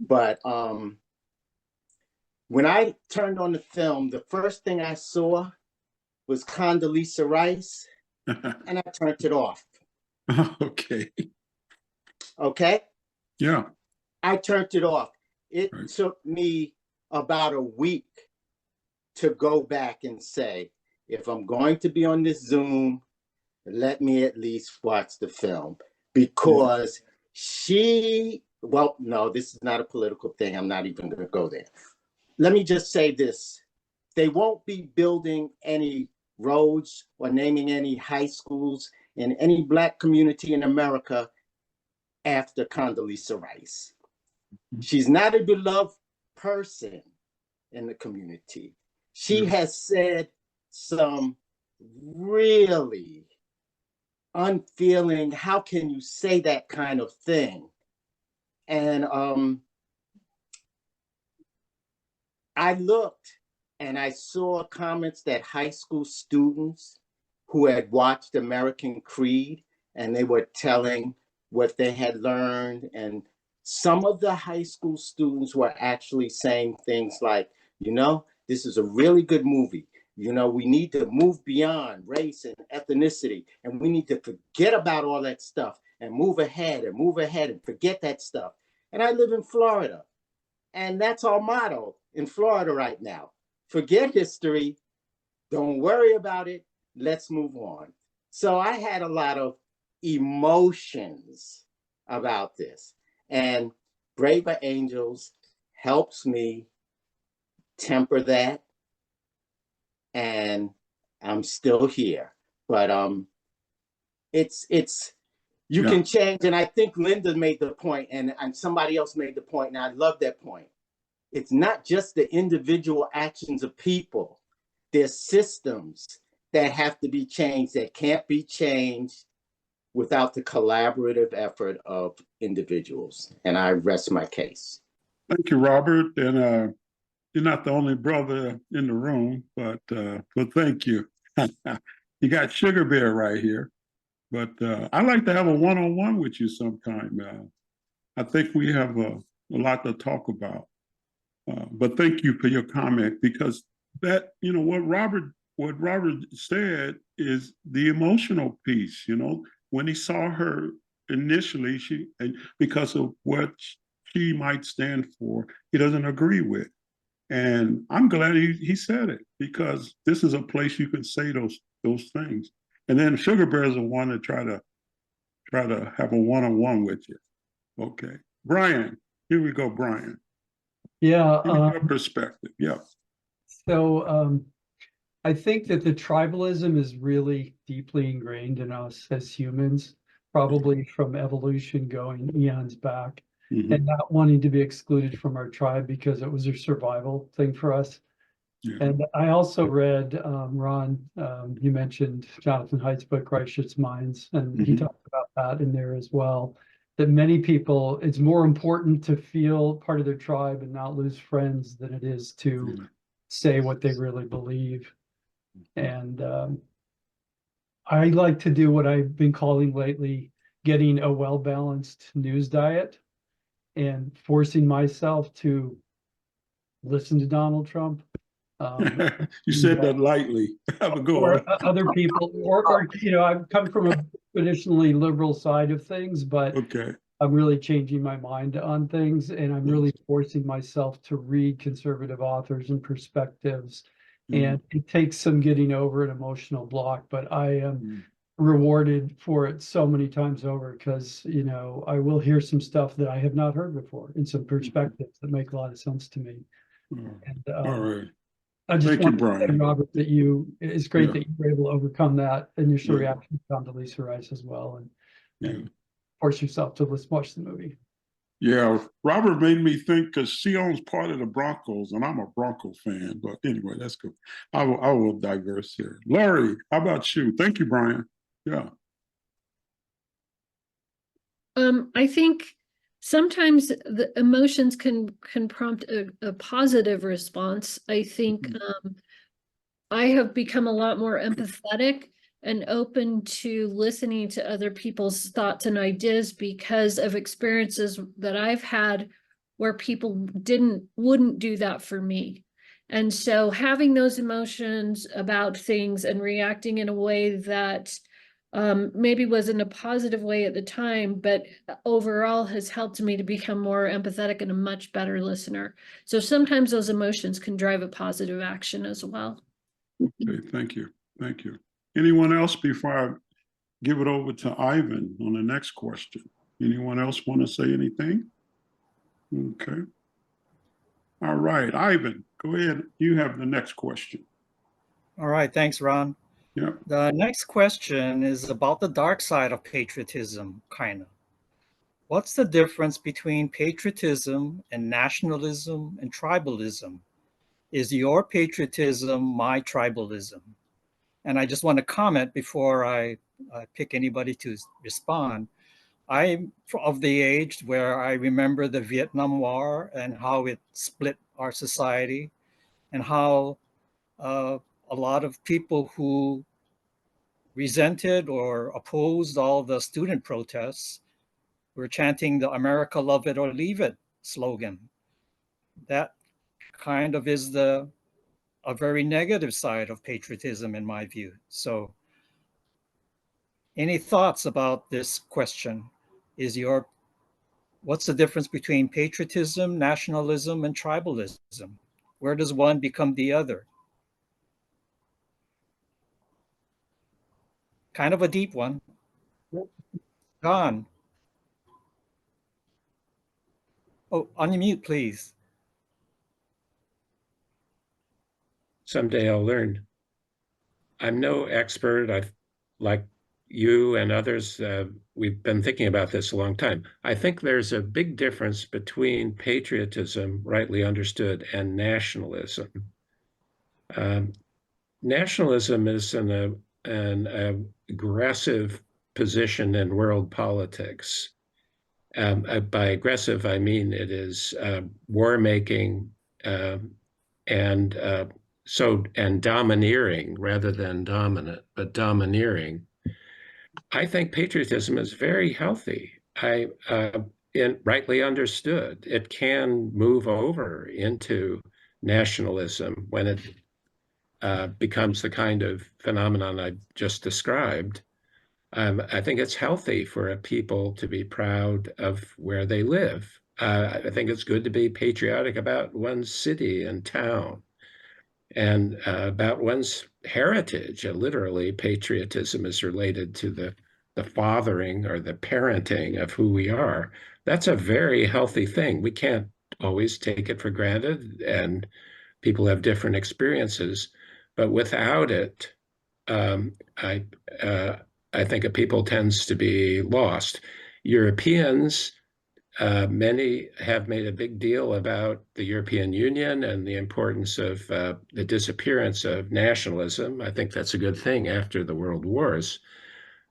S: But when I turned on the film, the first thing I saw was Condoleezza Rice, and I turned it off.
A: Okay.
S: Okay?
A: Yeah.
S: I turned it off. It took me about a week to go back and say, if I'm going to be on this Zoom, let me at least watch the film. Because well, no, this is not a political thing. I'm not even going to go there. Let me just say this. They won't be building any roads or naming any high schools in any Black community in America after Condoleezza Rice. She's not a beloved person in the community. She has said some really unfeeling, how can you say that kind of thing? And I looked and I saw comments that high school students who had watched American Creed and they were telling what they had learned. And some of the high school students were actually saying things like, this is a really good movie. You know, we need to move beyond race and ethnicity, and we need to forget about all that stuff and move ahead and forget that stuff. And I live in Florida, and that's our motto in Florida right now. Forget history, don't worry about it, let's move on. So I had a lot of emotions about this, and Braver Angels helps me temper that, and I'm still here. But it's you can change, and I think Linda made the point, and somebody else made the point, and I love that point. It's not just the individual actions of people. There's systems that have to be changed that can't be changed without the collaborative effort of individuals. And I rest my case.
A: Thank you, Robert. And you're not the only brother in the room, but thank you. You got Sugar Bear right here. But I'd like to have a one-on-one with you sometime. I think we have a lot to talk about. But thank you for your comment, because that, you know, what Robert said is the emotional piece. You know, when he saw her initially, and because of what she might stand for, he doesn't agree with. And I'm glad he said it, because this is a place you can say those things. And then Sugar Bear is the one to try to have a one-on-one with you. Okay, Brian, here we go, Brian.
M: Yeah,
A: Give me your perspective. Yeah.
M: So I think that the tribalism is really deeply ingrained in us as humans, probably from evolution going eons back, and not wanting to be excluded from our tribe because it was a survival thing for us. Yeah. And I also read, Ron, you mentioned Jonathan Haidt's book, Righteous Minds, and he talked about that in there as well, that many people, it's more important to feel part of their tribe and not lose friends than it is to say what they really believe. And I like to do what I've been calling lately, getting a well-balanced news diet and forcing myself to listen to Donald Trump.
A: You said that lightly. Have a go on.
M: Other people, or you know, I've come from a traditionally liberal side of things, but I'm really changing my mind on things, and I'm really forcing myself to read conservative authors and perspectives. And it takes some getting over an emotional block, but I am rewarded for it so many times over, because, you know, I will hear some stuff that I have not heard before and some perspectives that make a lot of sense to me. And,
A: all right.
M: I just want to say,
A: Brian.
M: Robert, that it's great that you were able to overcome that initial reaction to Condoleezza Rice as well, and force yourself to watch the movie.
A: Yeah, Robert made me think, because she owns part of the Broncos, and I'm a Bronco fan. But anyway, that's good. I will diverse here. Laurie, how about you? Thank you, Brian. Yeah.
L: I think sometimes the emotions can prompt a positive response. I think I have become a lot more empathetic and open to listening to other people's thoughts and ideas because of experiences that I've had where people wouldn't do that for me. And so having those emotions about things and reacting in a way that maybe wasn't a positive way at the time, but overall has helped me to become more empathetic and a much better listener. So sometimes those emotions can drive a positive action as well.
A: Okay, thank you. Thank you. Anyone else before I give it over to Ivan on the next question? Anyone else want to say anything? Okay. All right, Ivan, go ahead. You have the next question.
H: All right, thanks, Ron.
A: Yeah.
H: The next question is about the dark side of patriotism, kind of. What's the difference between patriotism and nationalism and tribalism? Is your patriotism my tribalism? And I just want to comment before I pick anybody to respond. I'm of the age where I remember the Vietnam War and how it split our society, and how a lot of people who resented or opposed all the student protests were chanting the America love it or leave it slogan. That kind of is the a very negative side of patriotism in my view. So any thoughts about this question? What's the difference between patriotism, nationalism, and tribalism? Where does one become the other? Kind of a deep one. John. Oh, unmute, please.
R: Someday I'll learn. I'm no expert. I've, like you and others, we've been thinking about this a long time. I think there's a big difference between patriotism, rightly understood, and nationalism. Nationalism is an aggressive position in world politics. By aggressive, I mean it is war-making and domineering rather than dominant, but domineering. I think patriotism is very healthy. Rightly understood, it can move over into nationalism when it becomes the kind of phenomenon I just described. I think it's healthy for a people to be proud of where they live. I think it's good to be patriotic about one's city and town and about one's heritage. Literally, patriotism is related to the fathering or the parenting of who we are. That's a very healthy thing. We can't always take it for granted, and people have different experiences. But without it, I think a people tends to be lost. Europeans, many have made a big deal about the European Union and the importance of the disappearance of nationalism. I think that's a good thing after the world wars.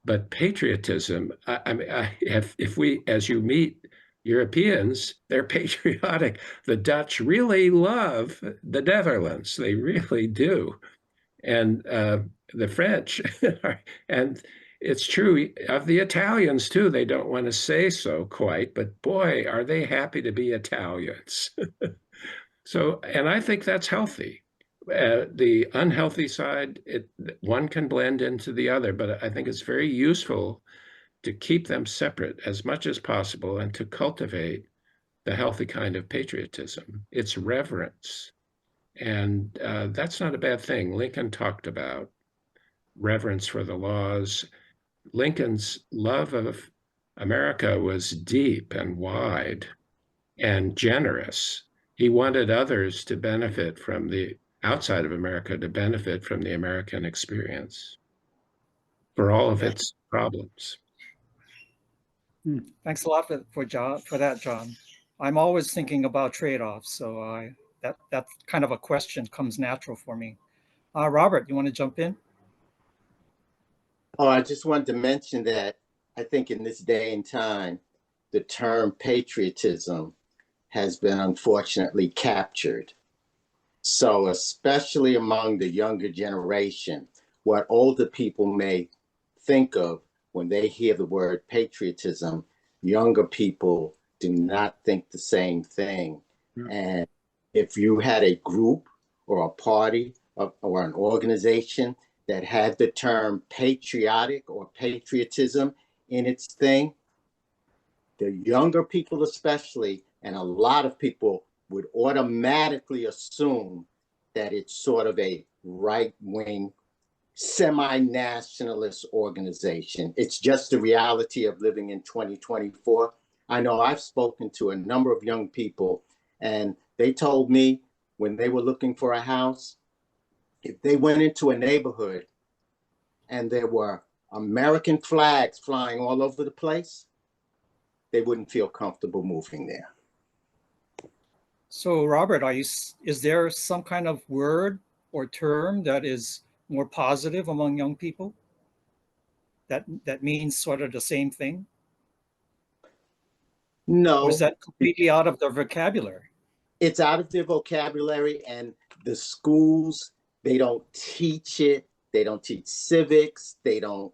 R: But patriotism, if we, as you meet Europeans, they're patriotic. The Dutch really love the Netherlands. They really do. And the French, and it's true of the Italians too. They don't want to say so quite, but boy, are they happy to be Italians. So, and I think that's healthy. The unhealthy side, one can blend into the other, but I think it's very useful to keep them separate as much as possible and to cultivate the healthy kind of patriotism. It's reverence. And that's not a bad thing. Lincoln talked about reverence for the laws. Lincoln's love of America was deep and wide and generous. He wanted others to benefit from the outside of America, to benefit from the American experience for all of its problems.
H: Thanks a lot for that, John. I'm always thinking about trade-offs, so that kind of a question comes natural for me. Robert, you want to jump in?
S: Oh, I just wanted to mention that I think in this day and time, the term patriotism has been unfortunately captured. So especially among the younger generation, what older people may think of when they hear the word patriotism, younger people do not think the same thing. And if you had a group or a party or an organization that had the term patriotic or patriotism in its thing, the younger people especially, and a lot of people would automatically assume that it's sort of a right-wing, semi-nationalist organization. It's just the reality of living in 2024. I know I've spoken to a number of young people, and they told me when they were looking for a house, if they went into a neighborhood and there were American flags flying all over the place, they wouldn't feel comfortable moving there.
H: So Robert, is there some kind of word or term that is more positive among young people that means sort of the same thing?
S: No.
H: Or is that completely out of their vocabulary?
S: It's out of their vocabulary, and the schools, they don't teach it. They don't teach civics. They don't,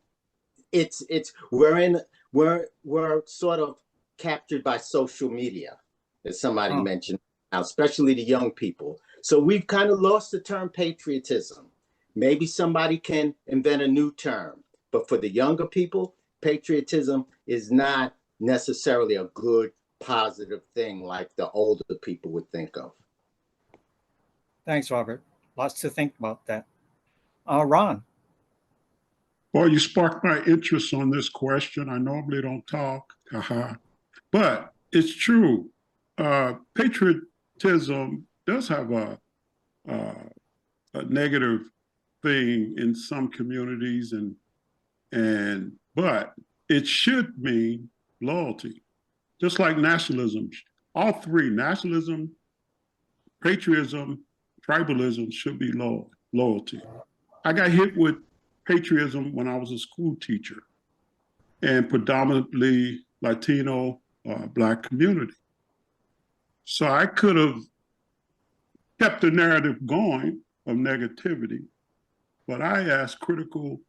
S: we're sort of captured by social media, as somebody mentioned. especially the young people. So we've kind of lost the term patriotism. Maybe somebody can invent a new term, but for the younger people, patriotism is not necessarily a good, positive thing like the older people would think of.
H: Thanks, Robert. Lots to think about that. Ron.
A: Well, you sparked my interest on this question. I normally don't talk, but it's true. Patriotism does have a negative thing in some communities, but it should mean loyalty, just like nationalism. All three, nationalism, patriotism, tribalism, should be loyalty. I got hit with patriotism when I was a school teacher, and predominantly Latino, Black community. So I could have kept the narrative going of negativity, but I asked critical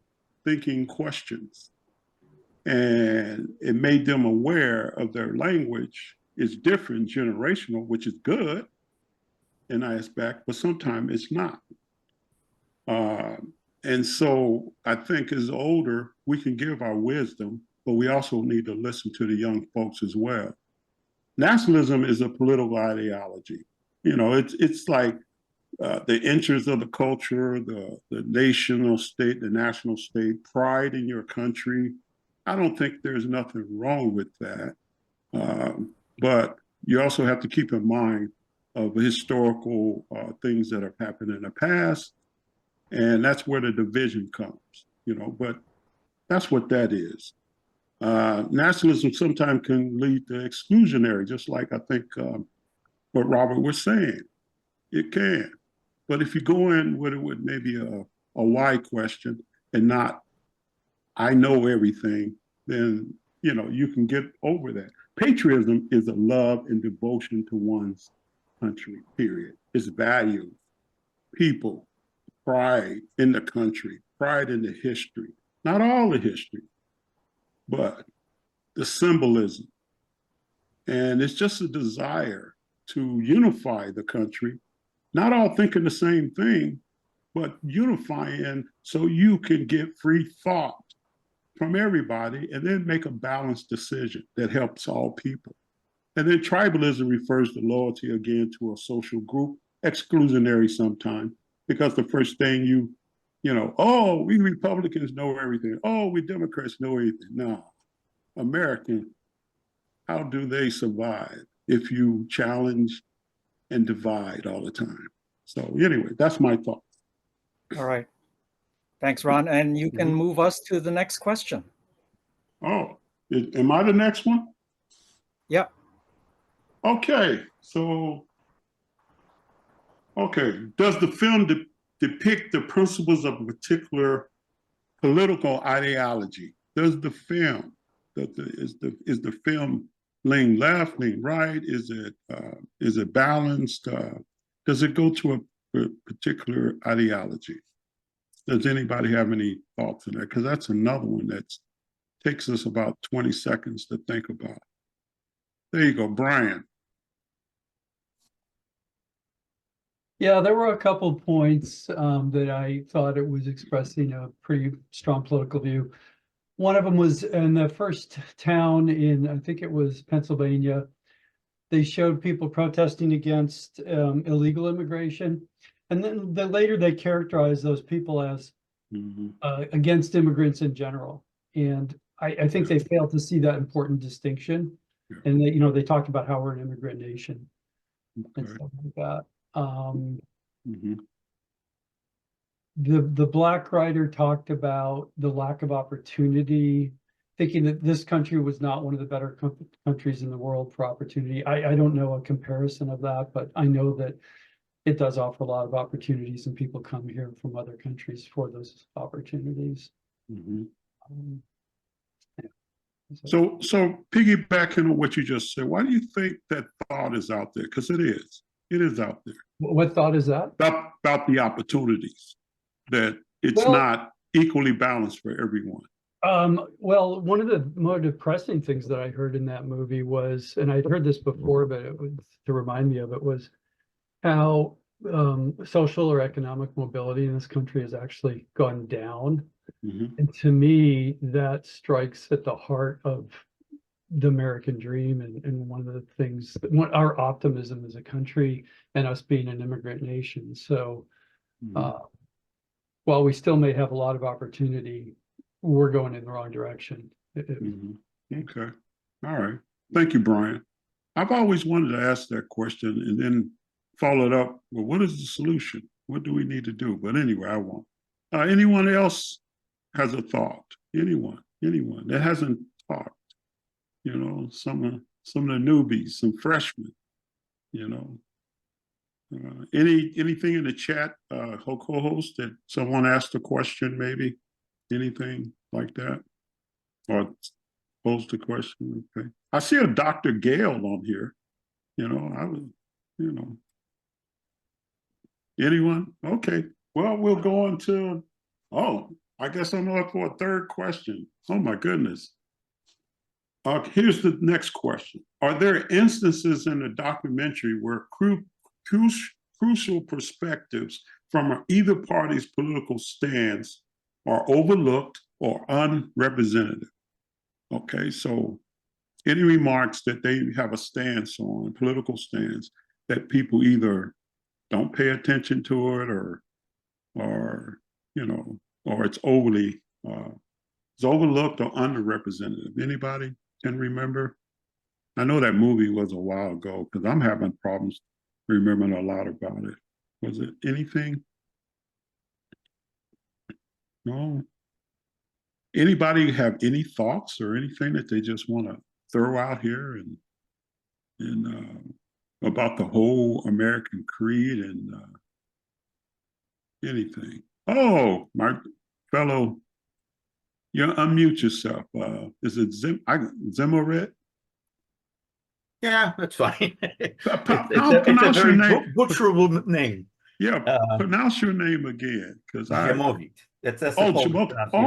A: thinking questions, and it made them aware of their language is different, generational, which is good in that aspect, but sometimes it's not. And so I think as older, we can give our wisdom, but we also need to listen to the young folks as well. Nationalism is a political ideology. You know, it's like the interests of the culture, the national state, the national state, pride in your country. I don't think there's nothing wrong with that. But you also have to keep in mind of historical things that have happened in the past. And that's where the division comes, you know, but that's what that is. Nationalism sometimes can lead to exclusionary, just like I think what Robert was saying. It can. But if you go in with it with maybe a why question and not, I know everything, then, you know, you can get over that. Patriotism is a love and devotion to one's country, period. It's value, people, pride in the country, pride in the history, not all the history, but the symbolism. And it's just a desire to unify the country, not all thinking the same thing, but unifying so you can get free thought from everybody and then make a balanced decision that helps all people. And then tribalism refers to loyalty again to a social group, exclusionary sometimes, because the first thing you know, oh, we Republicans know everything. Oh, we Democrats know everything. No, American, how do they survive if you challenge and divide all the time? So anyway, that's my thought.
H: All right. Thanks, Ron. And you can move us to the next question.
A: Oh, am I the next one?
H: Yeah.
A: Okay, so, does the film depict the principles of a particular political ideology? Does the film, is the film lean left, lean right? Is it balanced? Does it go to a particular ideology? Does anybody have any thoughts on that? Because that's another one that takes us about 20 seconds to think about. There you go, Brian.
M: Yeah, there were a couple points that I thought it was expressing a pretty strong political view. One of them was in the first town in, I think it was Pennsylvania. They showed people protesting against illegal immigration. And then later they characterized those people as against immigrants in general. And I think they failed to see that important distinction. And they, you know, they talked about how we're an immigrant nation and stuff like that. The Black writer talked about the lack of opportunity, thinking that this country was not one of the better countries in the world for opportunity. I don't know a comparison of that, but I know that it does offer a lot of opportunities and people come here from other countries for those opportunities.
A: So piggybacking on what you just said, why do you think that thought is out there? Because it is out there.
M: What thought is that?
A: About the opportunities, that it's not equally balanced for everyone.
M: Well, one of the more depressing things that I heard in that movie was, and I'd heard this before, but it was to remind me of it, was how social or economic mobility in this country has actually gone down. And to me, that strikes at the heart of the American dream and one of the things, our optimism as a country and us being an immigrant nation. So while we still may have a lot of opportunity, we're going in the wrong direction.
A: Okay. All right. Thank you, Brian. I've always wanted to ask that question and then follow it up. Well, what is the solution? What do we need to do? But anyway, I won't. Anyone else has a thought? Anyone that hasn't talked? You know, some of the newbies, some freshmen. You know, anything in the chat, co-host, that someone asked a question, maybe anything like that, or posed a question. Okay, I see a Dr. Gale on here. You know, anyone? Okay, well, we'll go on to. Oh, I guess I'm up for a third question. Oh my goodness. Here's the next question. Are there instances in the documentary where crucial perspectives from either party's political stance are overlooked or unrepresented? Okay, so any remarks that they have a stance on, political stance, that people either don't pay attention to it or it's overly it's overlooked or underrepresented. Anybody can remember? I know that movie was a while ago because I'm having problems remembering a lot about it. Was it anything? No. Anybody have any thoughts or anything that they just want to throw out here and about the whole American creed and anything? Oh, my fellow, you unmute yourself. Is it Zimmerit?
G: Yeah, that's fine.
A: Pronounce your name.
G: Butcherable name.
A: Yeah, pronounce your name again, because
G: Jamovit. That's the Polish pronunciation.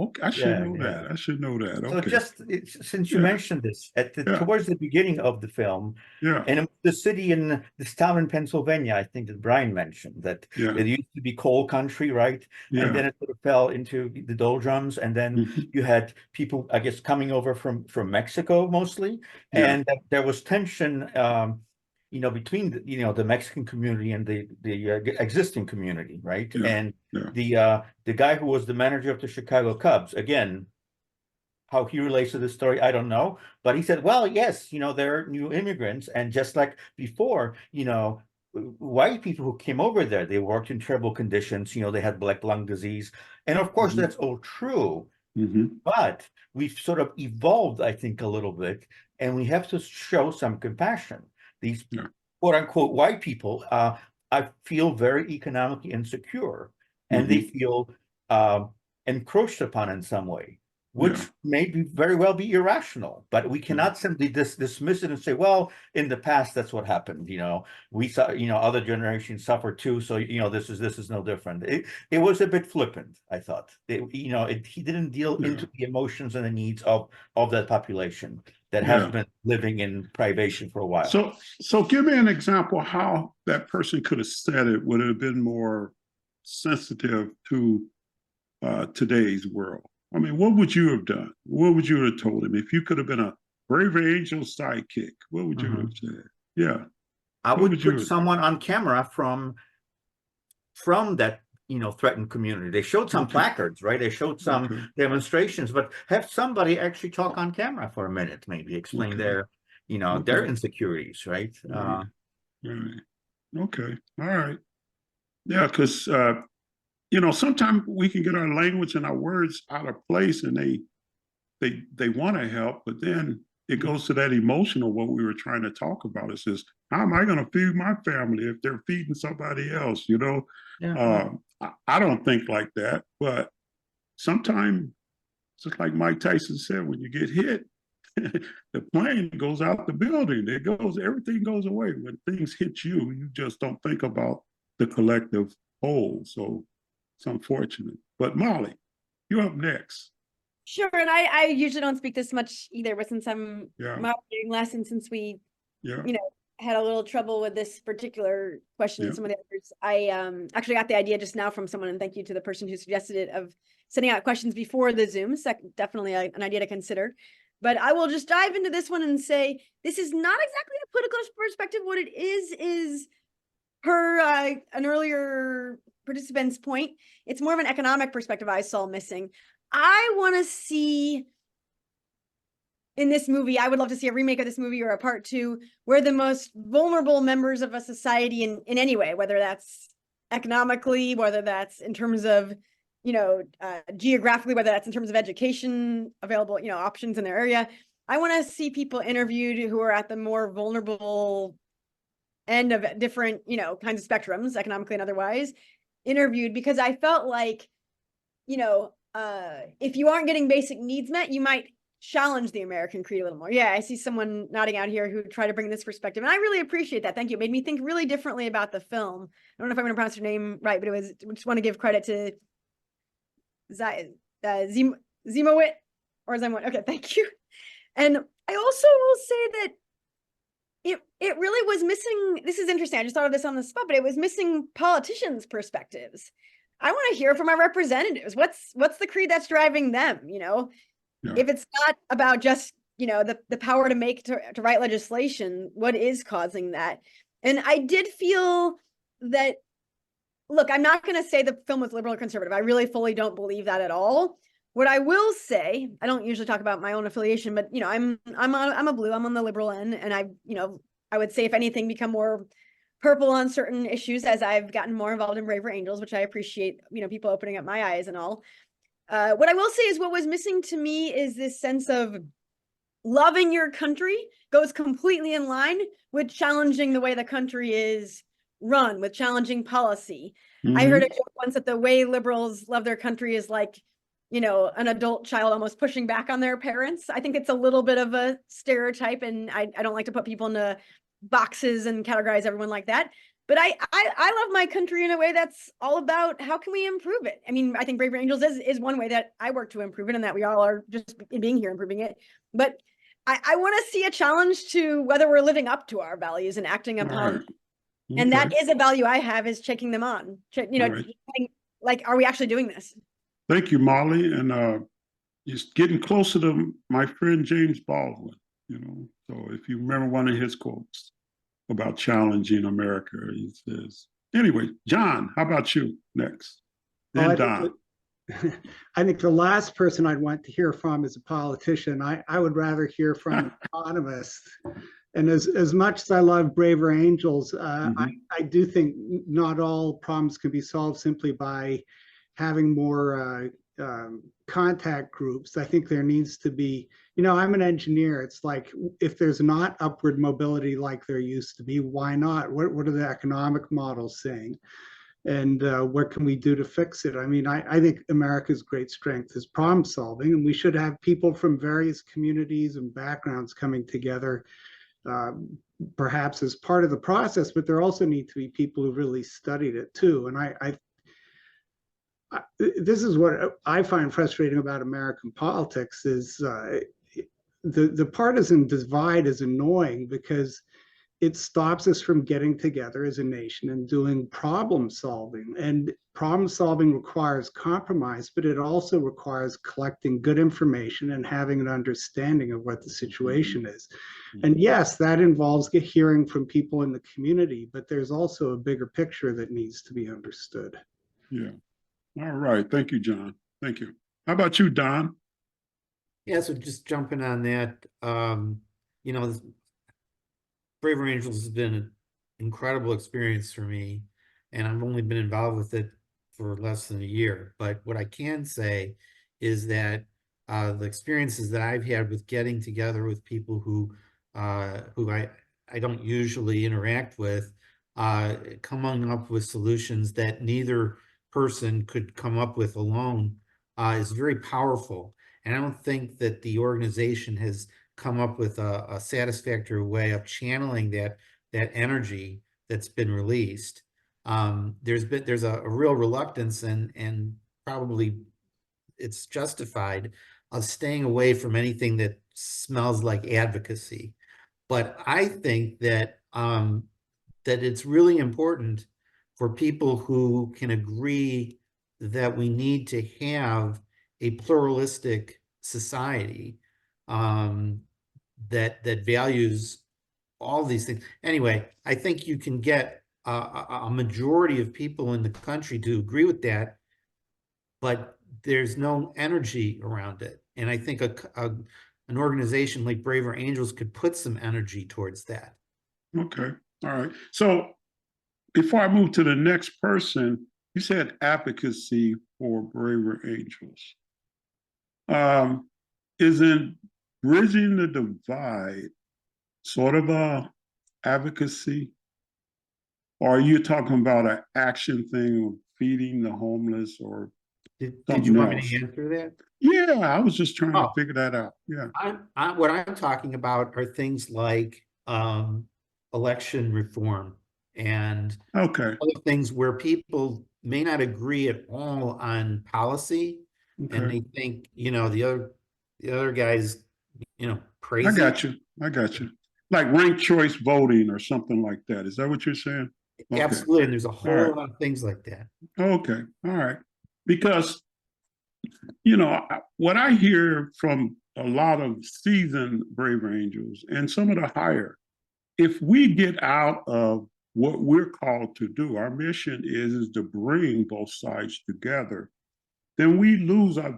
A: okay. I should know that. I should know that.
G: So
A: Okay.
G: just since you mentioned this, towards the beginning of the film, and the city in this town in Pennsylvania, I think that Brian mentioned that it used to be coal country, right? And then it sort of fell into the doldrums, and then you had people, I guess, coming over from Mexico mostly, and there was tension. Between the Mexican community and the existing community, right? And the guy who was the manager of the Chicago Cubs, again, how he relates to this story, I don't know. But he said, well, yes, they're new immigrants, and just like before, white people who came over there, they worked in terrible conditions. They had black lung disease, and of course that's all true. But we've sort of evolved, I think, a little bit, and we have to show some compassion. These quote unquote white people, I feel very economically insecure, and they feel encroached upon in some way, which may very well be irrational. But we cannot simply dismiss it and say, well, in the past that's what happened. We saw, other generations suffered too, so this is no different. It was a bit flippant, I thought. He didn't deal into the emotions and the needs of that population that has been living in privation for a while.
A: So give me an example how that person could have said it would have been more sensitive to today's world. I mean, what would you have done? What would you have told him if you could have been a brave angel sidekick? What would you have said? Yeah,
G: I would put someone on camera from that threatened community. They showed some placards, right? They showed some demonstrations, but have somebody actually talk on camera for a minute, maybe explain their insecurities, right?
A: Okay, all right. Yeah, because sometimes we can get our language and our words out of place, and they want to help, but then it goes to that emotional, what we were trying to talk about. It says, how am I going to feed my family if they're feeding somebody else? I don't think like that, but sometimes, just like Mike Tyson said, when you get hit, the plane goes out the building. Everything goes away. When things hit you, you just don't think about the collective whole. So it's unfortunate. But Molly, you're up next.
E: Sure, and I usually don't speak this much either, but since I'm
A: Yeah.
E: moderating lessons, since we,
A: Yeah.
E: had a little trouble with this particular question and
A: Yeah.
E: some of the others, I actually got the idea just now from someone, and thank you to the person who suggested it, of sending out questions before the Zooms. That's definitely an idea to consider. But I will just dive into this one and say, this is not exactly a political perspective. What it is per an earlier participant's point, it's more of an economic perspective I saw missing. I want to see in this movie, I would love to see a remake of this movie or a part 2 where the most vulnerable members of a society in any way, whether that's economically, whether that's in terms of, geographically, whether that's in terms of education, available, options in their area. I want to see people interviewed who are at the more vulnerable end of different, kinds of spectrums, economically and otherwise, interviewed, because I felt like, if you aren't getting basic needs met, you might challenge the American creed a little more. Yeah, I see someone nodding out here who tried to bring this perspective, and I really appreciate that. Thank you. It made me think really differently about the film. I don't know if I'm going to pronounce her name right, but I just want to give credit to Zimowit or Zimowit. Okay, thank you. And I also will say that it really was missing. This is interesting. I just thought of this on the spot, but it was missing politicians' perspectives. I want to hear from our representatives. What's the creed that's driving them? If it's not about just, the power to write legislation, what is causing that? And I did feel that, look, I'm not going to say the film was liberal or conservative. I really fully don't believe that at all. What I will say, I don't usually talk about my own affiliation, but I'm a blue, I'm on the liberal end. And I would say, if anything, become more purple on certain issues as I've gotten more involved in Braver Angels, which I appreciate, people opening up my eyes and all. What I will say is what was missing to me is this sense of loving your country goes completely in line with challenging the way the country is run, with challenging policy. I heard a joke once that the way liberals love their country is like, an adult child almost pushing back on their parents. I think it's a little bit of a stereotype, and I don't like to put people into boxes and categorize everyone like that. But I love my country in a way that's all about how can we improve it. I mean, I think Braver Angels is one way that I work to improve it, and that we all are just being here improving it. But I want to see a challenge to whether we're living up to our values and acting upon.
A: Right.
E: And that
A: Okay.
E: is a value I have, is checking them on.
A: Right.
E: Like, are we actually doing this?
A: Thank you, Molly. And it's getting closer to my friend James Baldwin, So if you remember one of his quotes about challenging America, he says, anyway, John, how about you next? Then Don.
T: I think the last person I'd want to hear from is a politician. I would rather hear from an economist. And as much as I love Braver Angels, I do think not all problems can be solved simply by having more contact groups. I think there needs to be, I'm an engineer. It's like, if there's not upward mobility like there used to be, why not? What are the economic models saying? And what can we do to fix it? I mean, I think America's great strength is problem solving, and we should have people from various communities and backgrounds coming together, perhaps as part of the process, but there also need to be people who really studied it too. And this is what I find frustrating about American politics is the partisan divide is annoying because it stops us from getting together as a nation and doing problem solving. And problem solving requires compromise, but it also requires collecting good information and having an understanding of what the situation is. And yes, that involves hearing from people in the community, but there's also a bigger picture that needs to be understood.
A: Yeah. All right. Thank you, John. Thank you. How about you, Don?
C: Yeah, so just jumping on that, Braver Angels has been an incredible experience for me, and I've only been involved with it for less than a year. But what I can say is that the experiences that I've had with getting together with people who I don't usually interact with, coming up with solutions that neither person could come up with alone is very powerful. And I don't think that the organization has come up with a satisfactory way of channeling that energy that's been released. There's a real reluctance, and probably it's justified, of staying away from anything that smells like advocacy. But I think that that it's really important for people who can agree that we need to have a pluralistic society that values all these things. Anyway, I think you can get a majority of people in the country to agree with that, but there's no energy around it. And I think an organization like Braver Angels could put some energy towards that.
A: Okay, all right. So before I move to the next person, you said advocacy for Braver Angels. Isn't bridging the divide sort of a advocacy? Or are you talking about an action thing of feeding the homeless or
C: Did
A: something
C: you want
A: else?
C: me to answer that?
A: Yeah, I was just trying to
C: Oh.
A: figure that out. Yeah.
C: What I'm talking about are things like election reform and
A: Okay.
C: other things where people may not agree at all on policy, and
A: Okay.
C: they think, you know, the other guy's, you know, crazy.
A: I got you. I got you. Like ranked choice voting or something like that. Is that what you're saying? Okay.
C: Absolutely, and there's a whole
A: right.
C: lot of things like that.
A: Okay. All right. Because, you know, what I hear from a lot of seasoned Braver Angels and some of the higher, if we get out of what we're called to do, our mission is to bring both sides together, then we lose our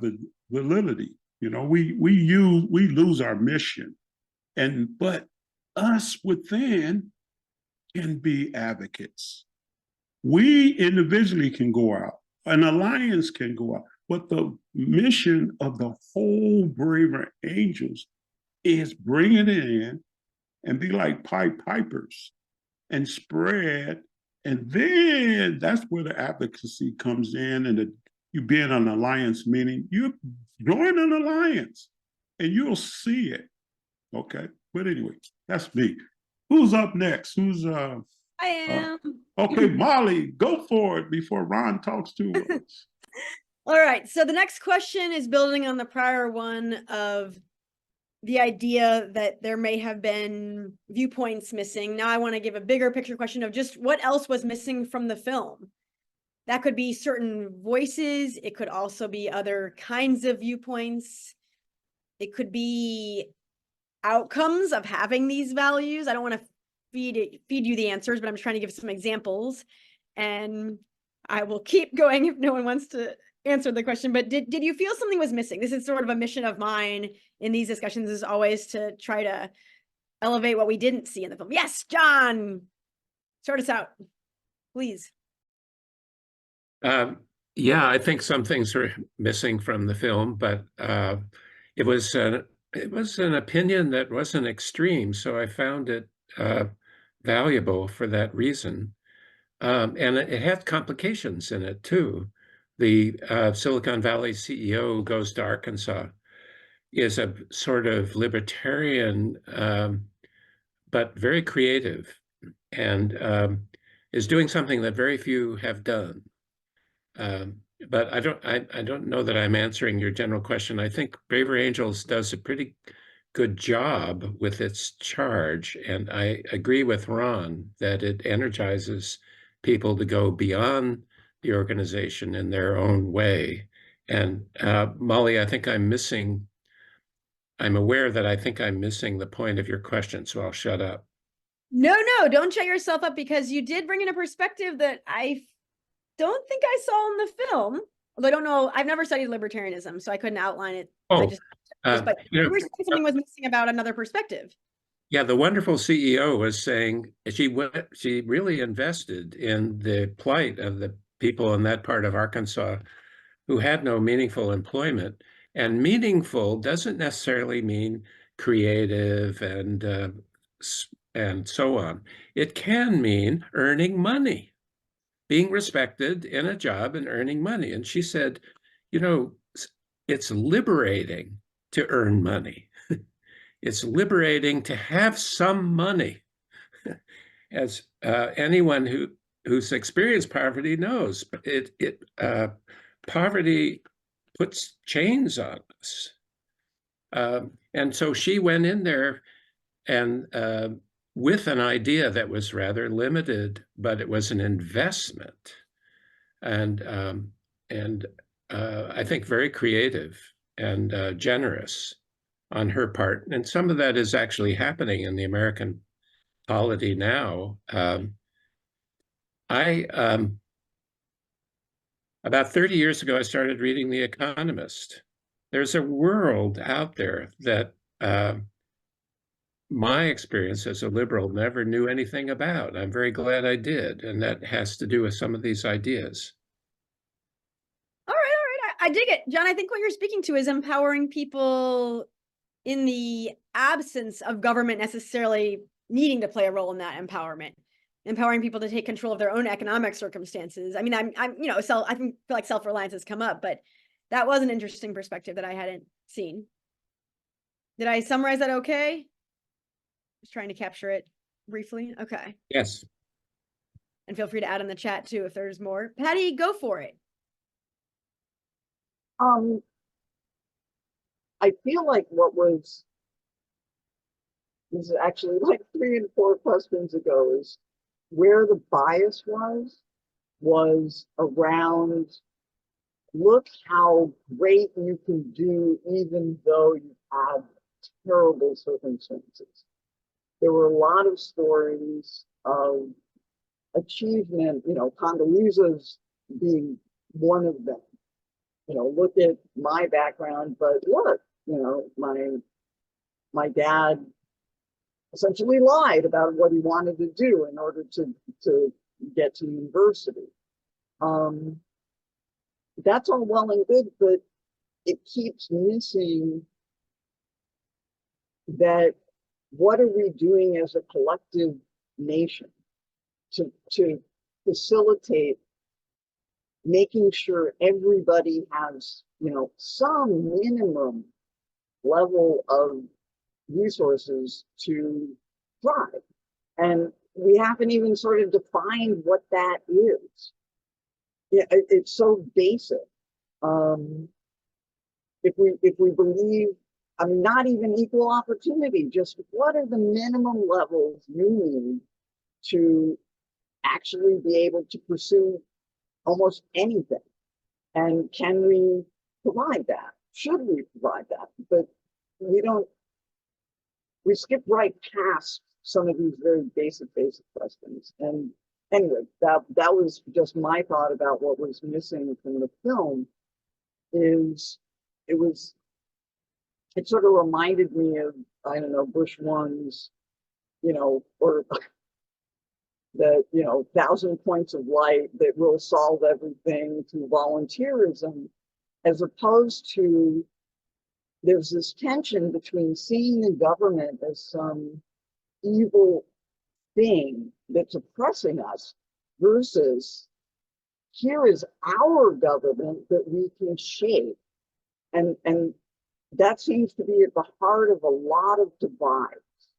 A: validity. You know, we lose our mission. But us within can be advocates. We individually can go out, an alliance can go out, but the mission of the whole Braver Angels is bring it in and be like Pied Pipers and spread. And then that's where the advocacy comes in, and you be in an alliance, meaning you join an alliance and you'll see it. Okay. But anyway, that's me. Who's up next? Who's
E: I am.
A: Okay, Molly, go for it before Ron talks to us.
E: All right. So the next question is building on the prior one of the idea that there may have been viewpoints missing. Now I want to give a bigger picture question of just what else was missing from the film. That could be certain voices. It could also be other kinds of viewpoints. It could be outcomes of having these values. I don't want to feed you the answers, but I'm just trying to give some examples. And I will keep going if no one wants to answer the question. But did you feel something was missing? This is sort of a mission of mine in these discussions, is always to try to elevate what we didn't see in the film. Yes, John, start us out, please.
R: Yeah, I think some things are missing from the film, but it was an opinion that wasn't extreme, so I found it valuable for that reason. And it had complications in it too. The Silicon Valley CEO goes to Arkansas, is a sort of libertarian, but very creative, and is doing something that very few have done. But I don't know that I'm answering your general question. I think Braver Angels does a pretty good job with its charge, and I agree with Ron that it energizes people to go beyond the organization in their own way. And Molly, I think I'm aware that I think I'm missing the point of your question, so I'll shut up.
E: No, don't shut yourself up, because you did bring in a perspective that I don't think I saw in the film. Although I don't know, I've never studied libertarianism, so I couldn't outline it.
R: Oh,
E: but you were saying something was missing about another perspective.
R: Yeah, the wonderful CEO was saying she really invested in the plight of the people in that part of Arkansas who had no meaningful employment. And meaningful doesn't necessarily mean creative and so on. It can mean earning money, being respected in a job and earning money. And she said, you know, it's liberating to earn money. It's liberating to have some money. As anyone who's experienced poverty knows, poverty puts chains on us. And so she went in there and with an idea that was rather limited, but it was an investment, and I think very creative and generous on her part. And some of that is actually happening in the American polity now. About 30 years ago, I started reading The Economist. There's a world out there that my experience as a liberal never knew anything about. I'm very glad I did. And that has to do with some of these ideas.
E: All right. I dig it. John, I think what you're speaking to is empowering people in the absence of government necessarily needing to play a role in that empowerment. Empowering people to take control of their own economic circumstances. I mean, I feel like self-reliance has come up, but that was an interesting perspective that I hadn't seen. Did I summarize that okay? Just trying to capture it briefly. Okay.
R: Yes.
E: And feel free to add in the chat too if there's more. Patty, go for it.
J: I feel like this is actually like 3 and 4 questions ago, is where the bias was around, look how great you can do even though you have terrible circumstances. There were a lot of stories of achievement, Condoleezza's being one of them. Look at my background, but look, my dad essentially lied about what he wanted to do in order to get to university. That's all well and good, but it keeps missing that what are we doing as a collective nation to facilitate making sure everybody has, some minimum level of resources to thrive. And we haven't even sort of defined what that is. Yeah, it's so basic. If we believe, not even equal opportunity, just what are the minimum levels you need to actually be able to pursue almost anything? And can we provide that? Should we provide that? But we skip right past some of these very basic questions. And anyway, that was just my thought about what was missing from the film. It sort of reminded me of, I don't know, Bush 1's, or the 1,000 points of light that will solve everything through volunteerism, as opposed to there's this tension between seeing the government as some evil thing that's oppressing us versus here is our government that we can shape. And that seems to be at the heart of a lot of divides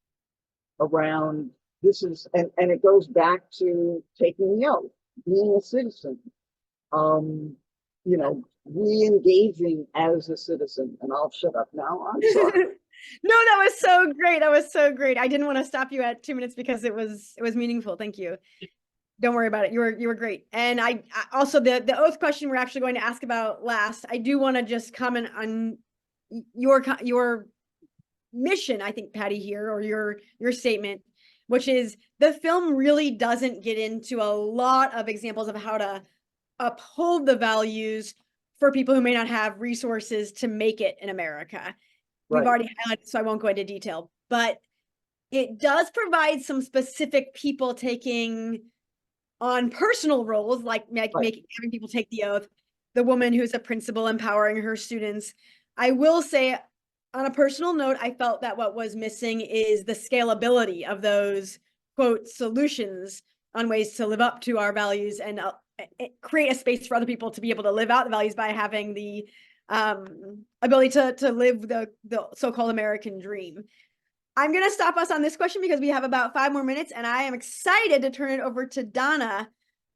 J: around this is, and it goes back to taking the oath, being a citizen, re-engaging as a citizen. And I'll shut up now. I'm sorry.
E: No, that was so great. That was so great. I didn't want to stop you at 2 minutes because it was meaningful. Thank you. Don't worry about it. You were great. And I also the oath question we're actually going to ask about last. I do want to just comment on your mission, I think, Patty, here, or your statement, which is the film really doesn't get into a lot of examples of how to uphold the values for people who may not have resources to make it in America. We've already highlighted, so I won't go into detail, but it does provide some specific people taking on personal roles, like having people take the oath, the woman who's a principal empowering her students. I will say, on a personal note, I felt that what was missing is the scalability of those, quote, solutions on ways to live up to our values and create a space for other people to be able to live out the values by having the ability to live the so-called American dream. I'm going to stop us on this question because we have about 5 more minutes, and I am excited to turn it over to Donna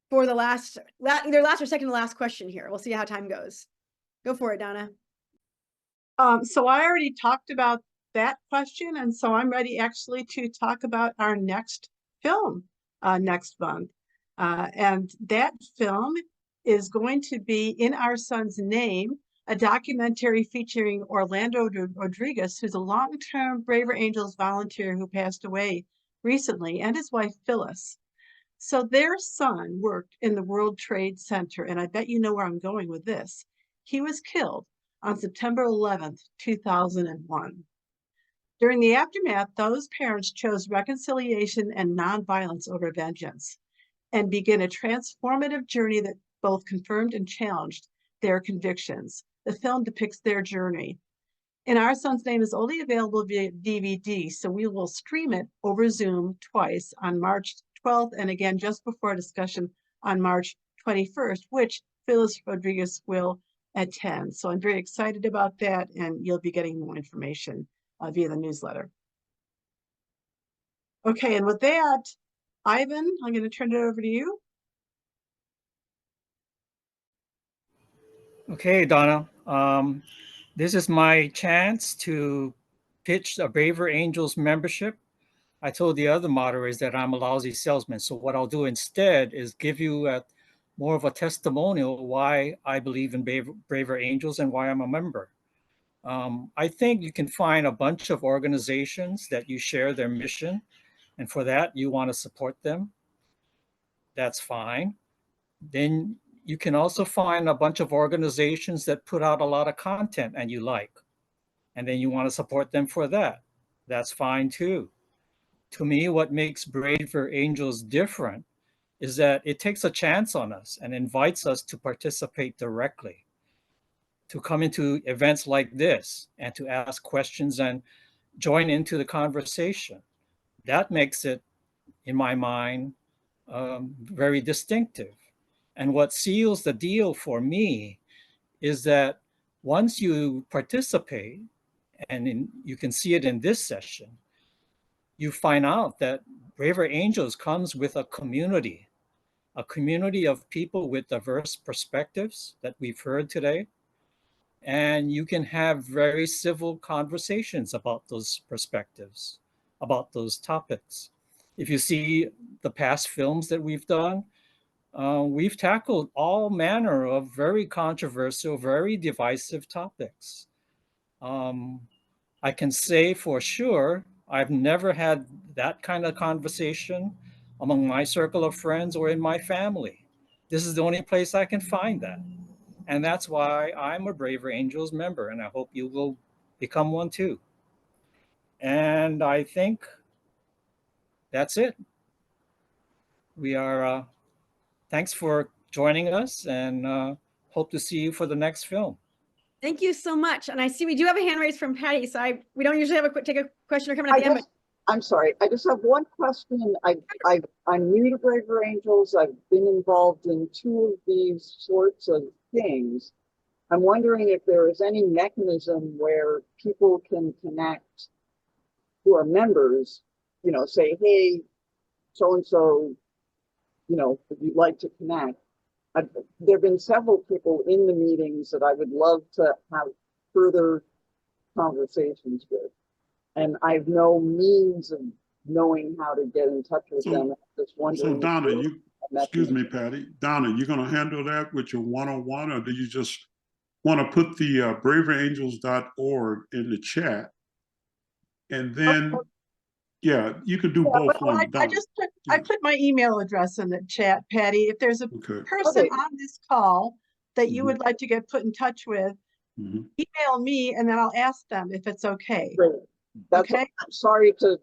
E: for the either last or second to last question here. We'll see how time goes. Go for it, Donna.
F: So I already talked about that question, and so I'm ready actually to talk about our next film next month. And that film is going to be In Our Son's Name, a documentary featuring Orlando Rodriguez, who's a long-term Braver Angels volunteer who passed away recently, and his wife Phyllis. So their son worked in the World Trade Center, and I bet you know where I'm going with this. He was killed on September 11th, 2001. During the aftermath, those parents chose reconciliation and nonviolence over vengeance and began a transformative journey that both confirmed and challenged their convictions. The film depicts their journey. And Our Son's Name is only available via DVD, so we will stream it over Zoom twice on March 12th and again just before discussion on March 21st, which Phyllis Rodriguez will attend. So I'm very excited about that, and you'll be getting more information via the newsletter. Okay, and with that, Ivan, I'm going to turn it over to you.
H: Okay, Donna. This is my chance to pitch a Braver Angels membership. I told the other moderators that I'm a lousy salesman. So what I'll do instead is give you more of a testimonial why I believe in Braver Angels and why I'm a member. I think you can find a bunch of organizations that you share their mission, and for that you want to support them. That's fine. Then you can also find a bunch of organizations that put out a lot of content and you like, and then you want to support them for that. That's fine too. To me, what makes Braver Angels different is that it takes a chance on us and invites us to participate directly, to come into events like this and to ask questions and join into the conversation. That makes it, in my mind, very distinctive. And what seals the deal for me is that once you participate, and you can see it in this session, you find out that Braver Angels comes with a community of people with diverse perspectives that we've heard today. And you can have very civil conversations about those perspectives, about those topics. If you see the past films that we've done, we've tackled all manner of very controversial, very divisive topics. I can say for sure, I've never had that kind of conversation among my circle of friends or in my family. This is the only place I can find that. And that's why I'm a Braver Angels member, and I hope you will become one too. And I think that's it. We are, thanks for joining us, and hope to see you for the next film.
E: Thank you so much. And I see we do have a hand raised from Patty. So we don't usually have take a question or comment at the end.
J: I'm sorry. I just have one question. I'm new to Braver Angels. I've been involved in 2 of these sorts of things. I'm wondering if there is any mechanism where people can connect who are members, you know, say, hey, so-and-so, you know, would you like to connect? There have been several people in the meetings that I would love to have further conversations with. And I have no means of knowing how to get in touch with them. I'm just wondering.
A: So Donna, excuse me, Patty. Donna, you're going to handle that with your one-on-one, or do you just want to put the braverangels.org in the chat? And then, yeah, you can do both.
F: I put my email address in the chat, Patty. If there's a person on this call that you would like to get put in touch with, email me and then I'll ask them if it's okay.
J: Okay. I'm sorry to.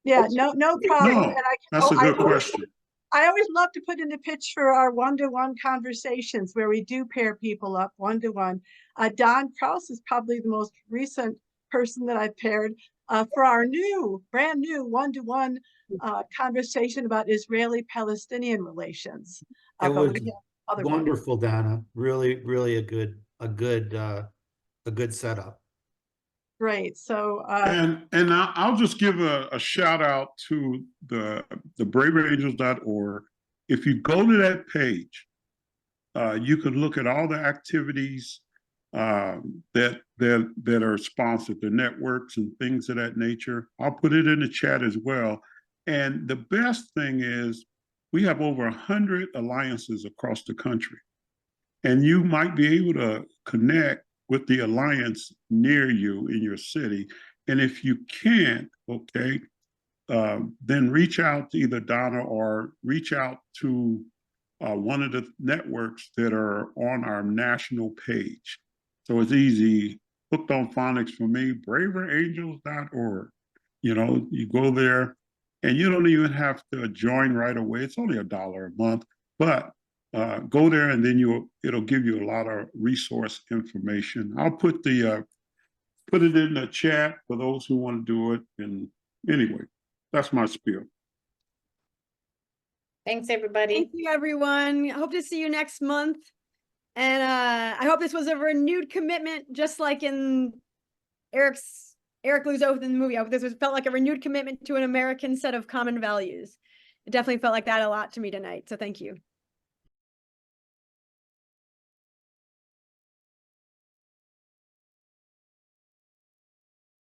F: Yeah, no problem.
A: No, that's a good question.
F: I always love to put in the pitch for our one-to-one conversations where we do pair people up one-to-one. Don Kraus is probably the most recent person that I've paired for our brand new one-to-one conversation about Israeli-Palestinian relations.
C: It was wonderful, Donna. Really, really a good setup.
F: Great. So
A: and I'll just give a shout out to the braverangels.org. If you go to that page, you can look at all the activities that that are sponsored, the networks and things of that nature. I'll put it in the chat as well. And the best thing is we have over 100 alliances across the country. And you might be able to connect with the alliance near you in your city. And if you can't, okay, then reach out to either Donna or reach out to one of the networks that are on our national page. So it's easy. Hooked on Phonics for me, braverangels.org. You know, you go there and you don't even have to join right away. It's only $1 a month, but go there and then it'll give you a lot of resource information. I'll put it in the chat for those who want to do it. And anyway, that's my spiel.
B: Thanks, everybody.
E: Thank you, everyone. I hope to see you next month. And I hope this was a renewed commitment, just like in Eric Liu's oath in the movie. I hope this felt like a renewed commitment to an American set of common values. It definitely felt like that a lot to me tonight. So thank you.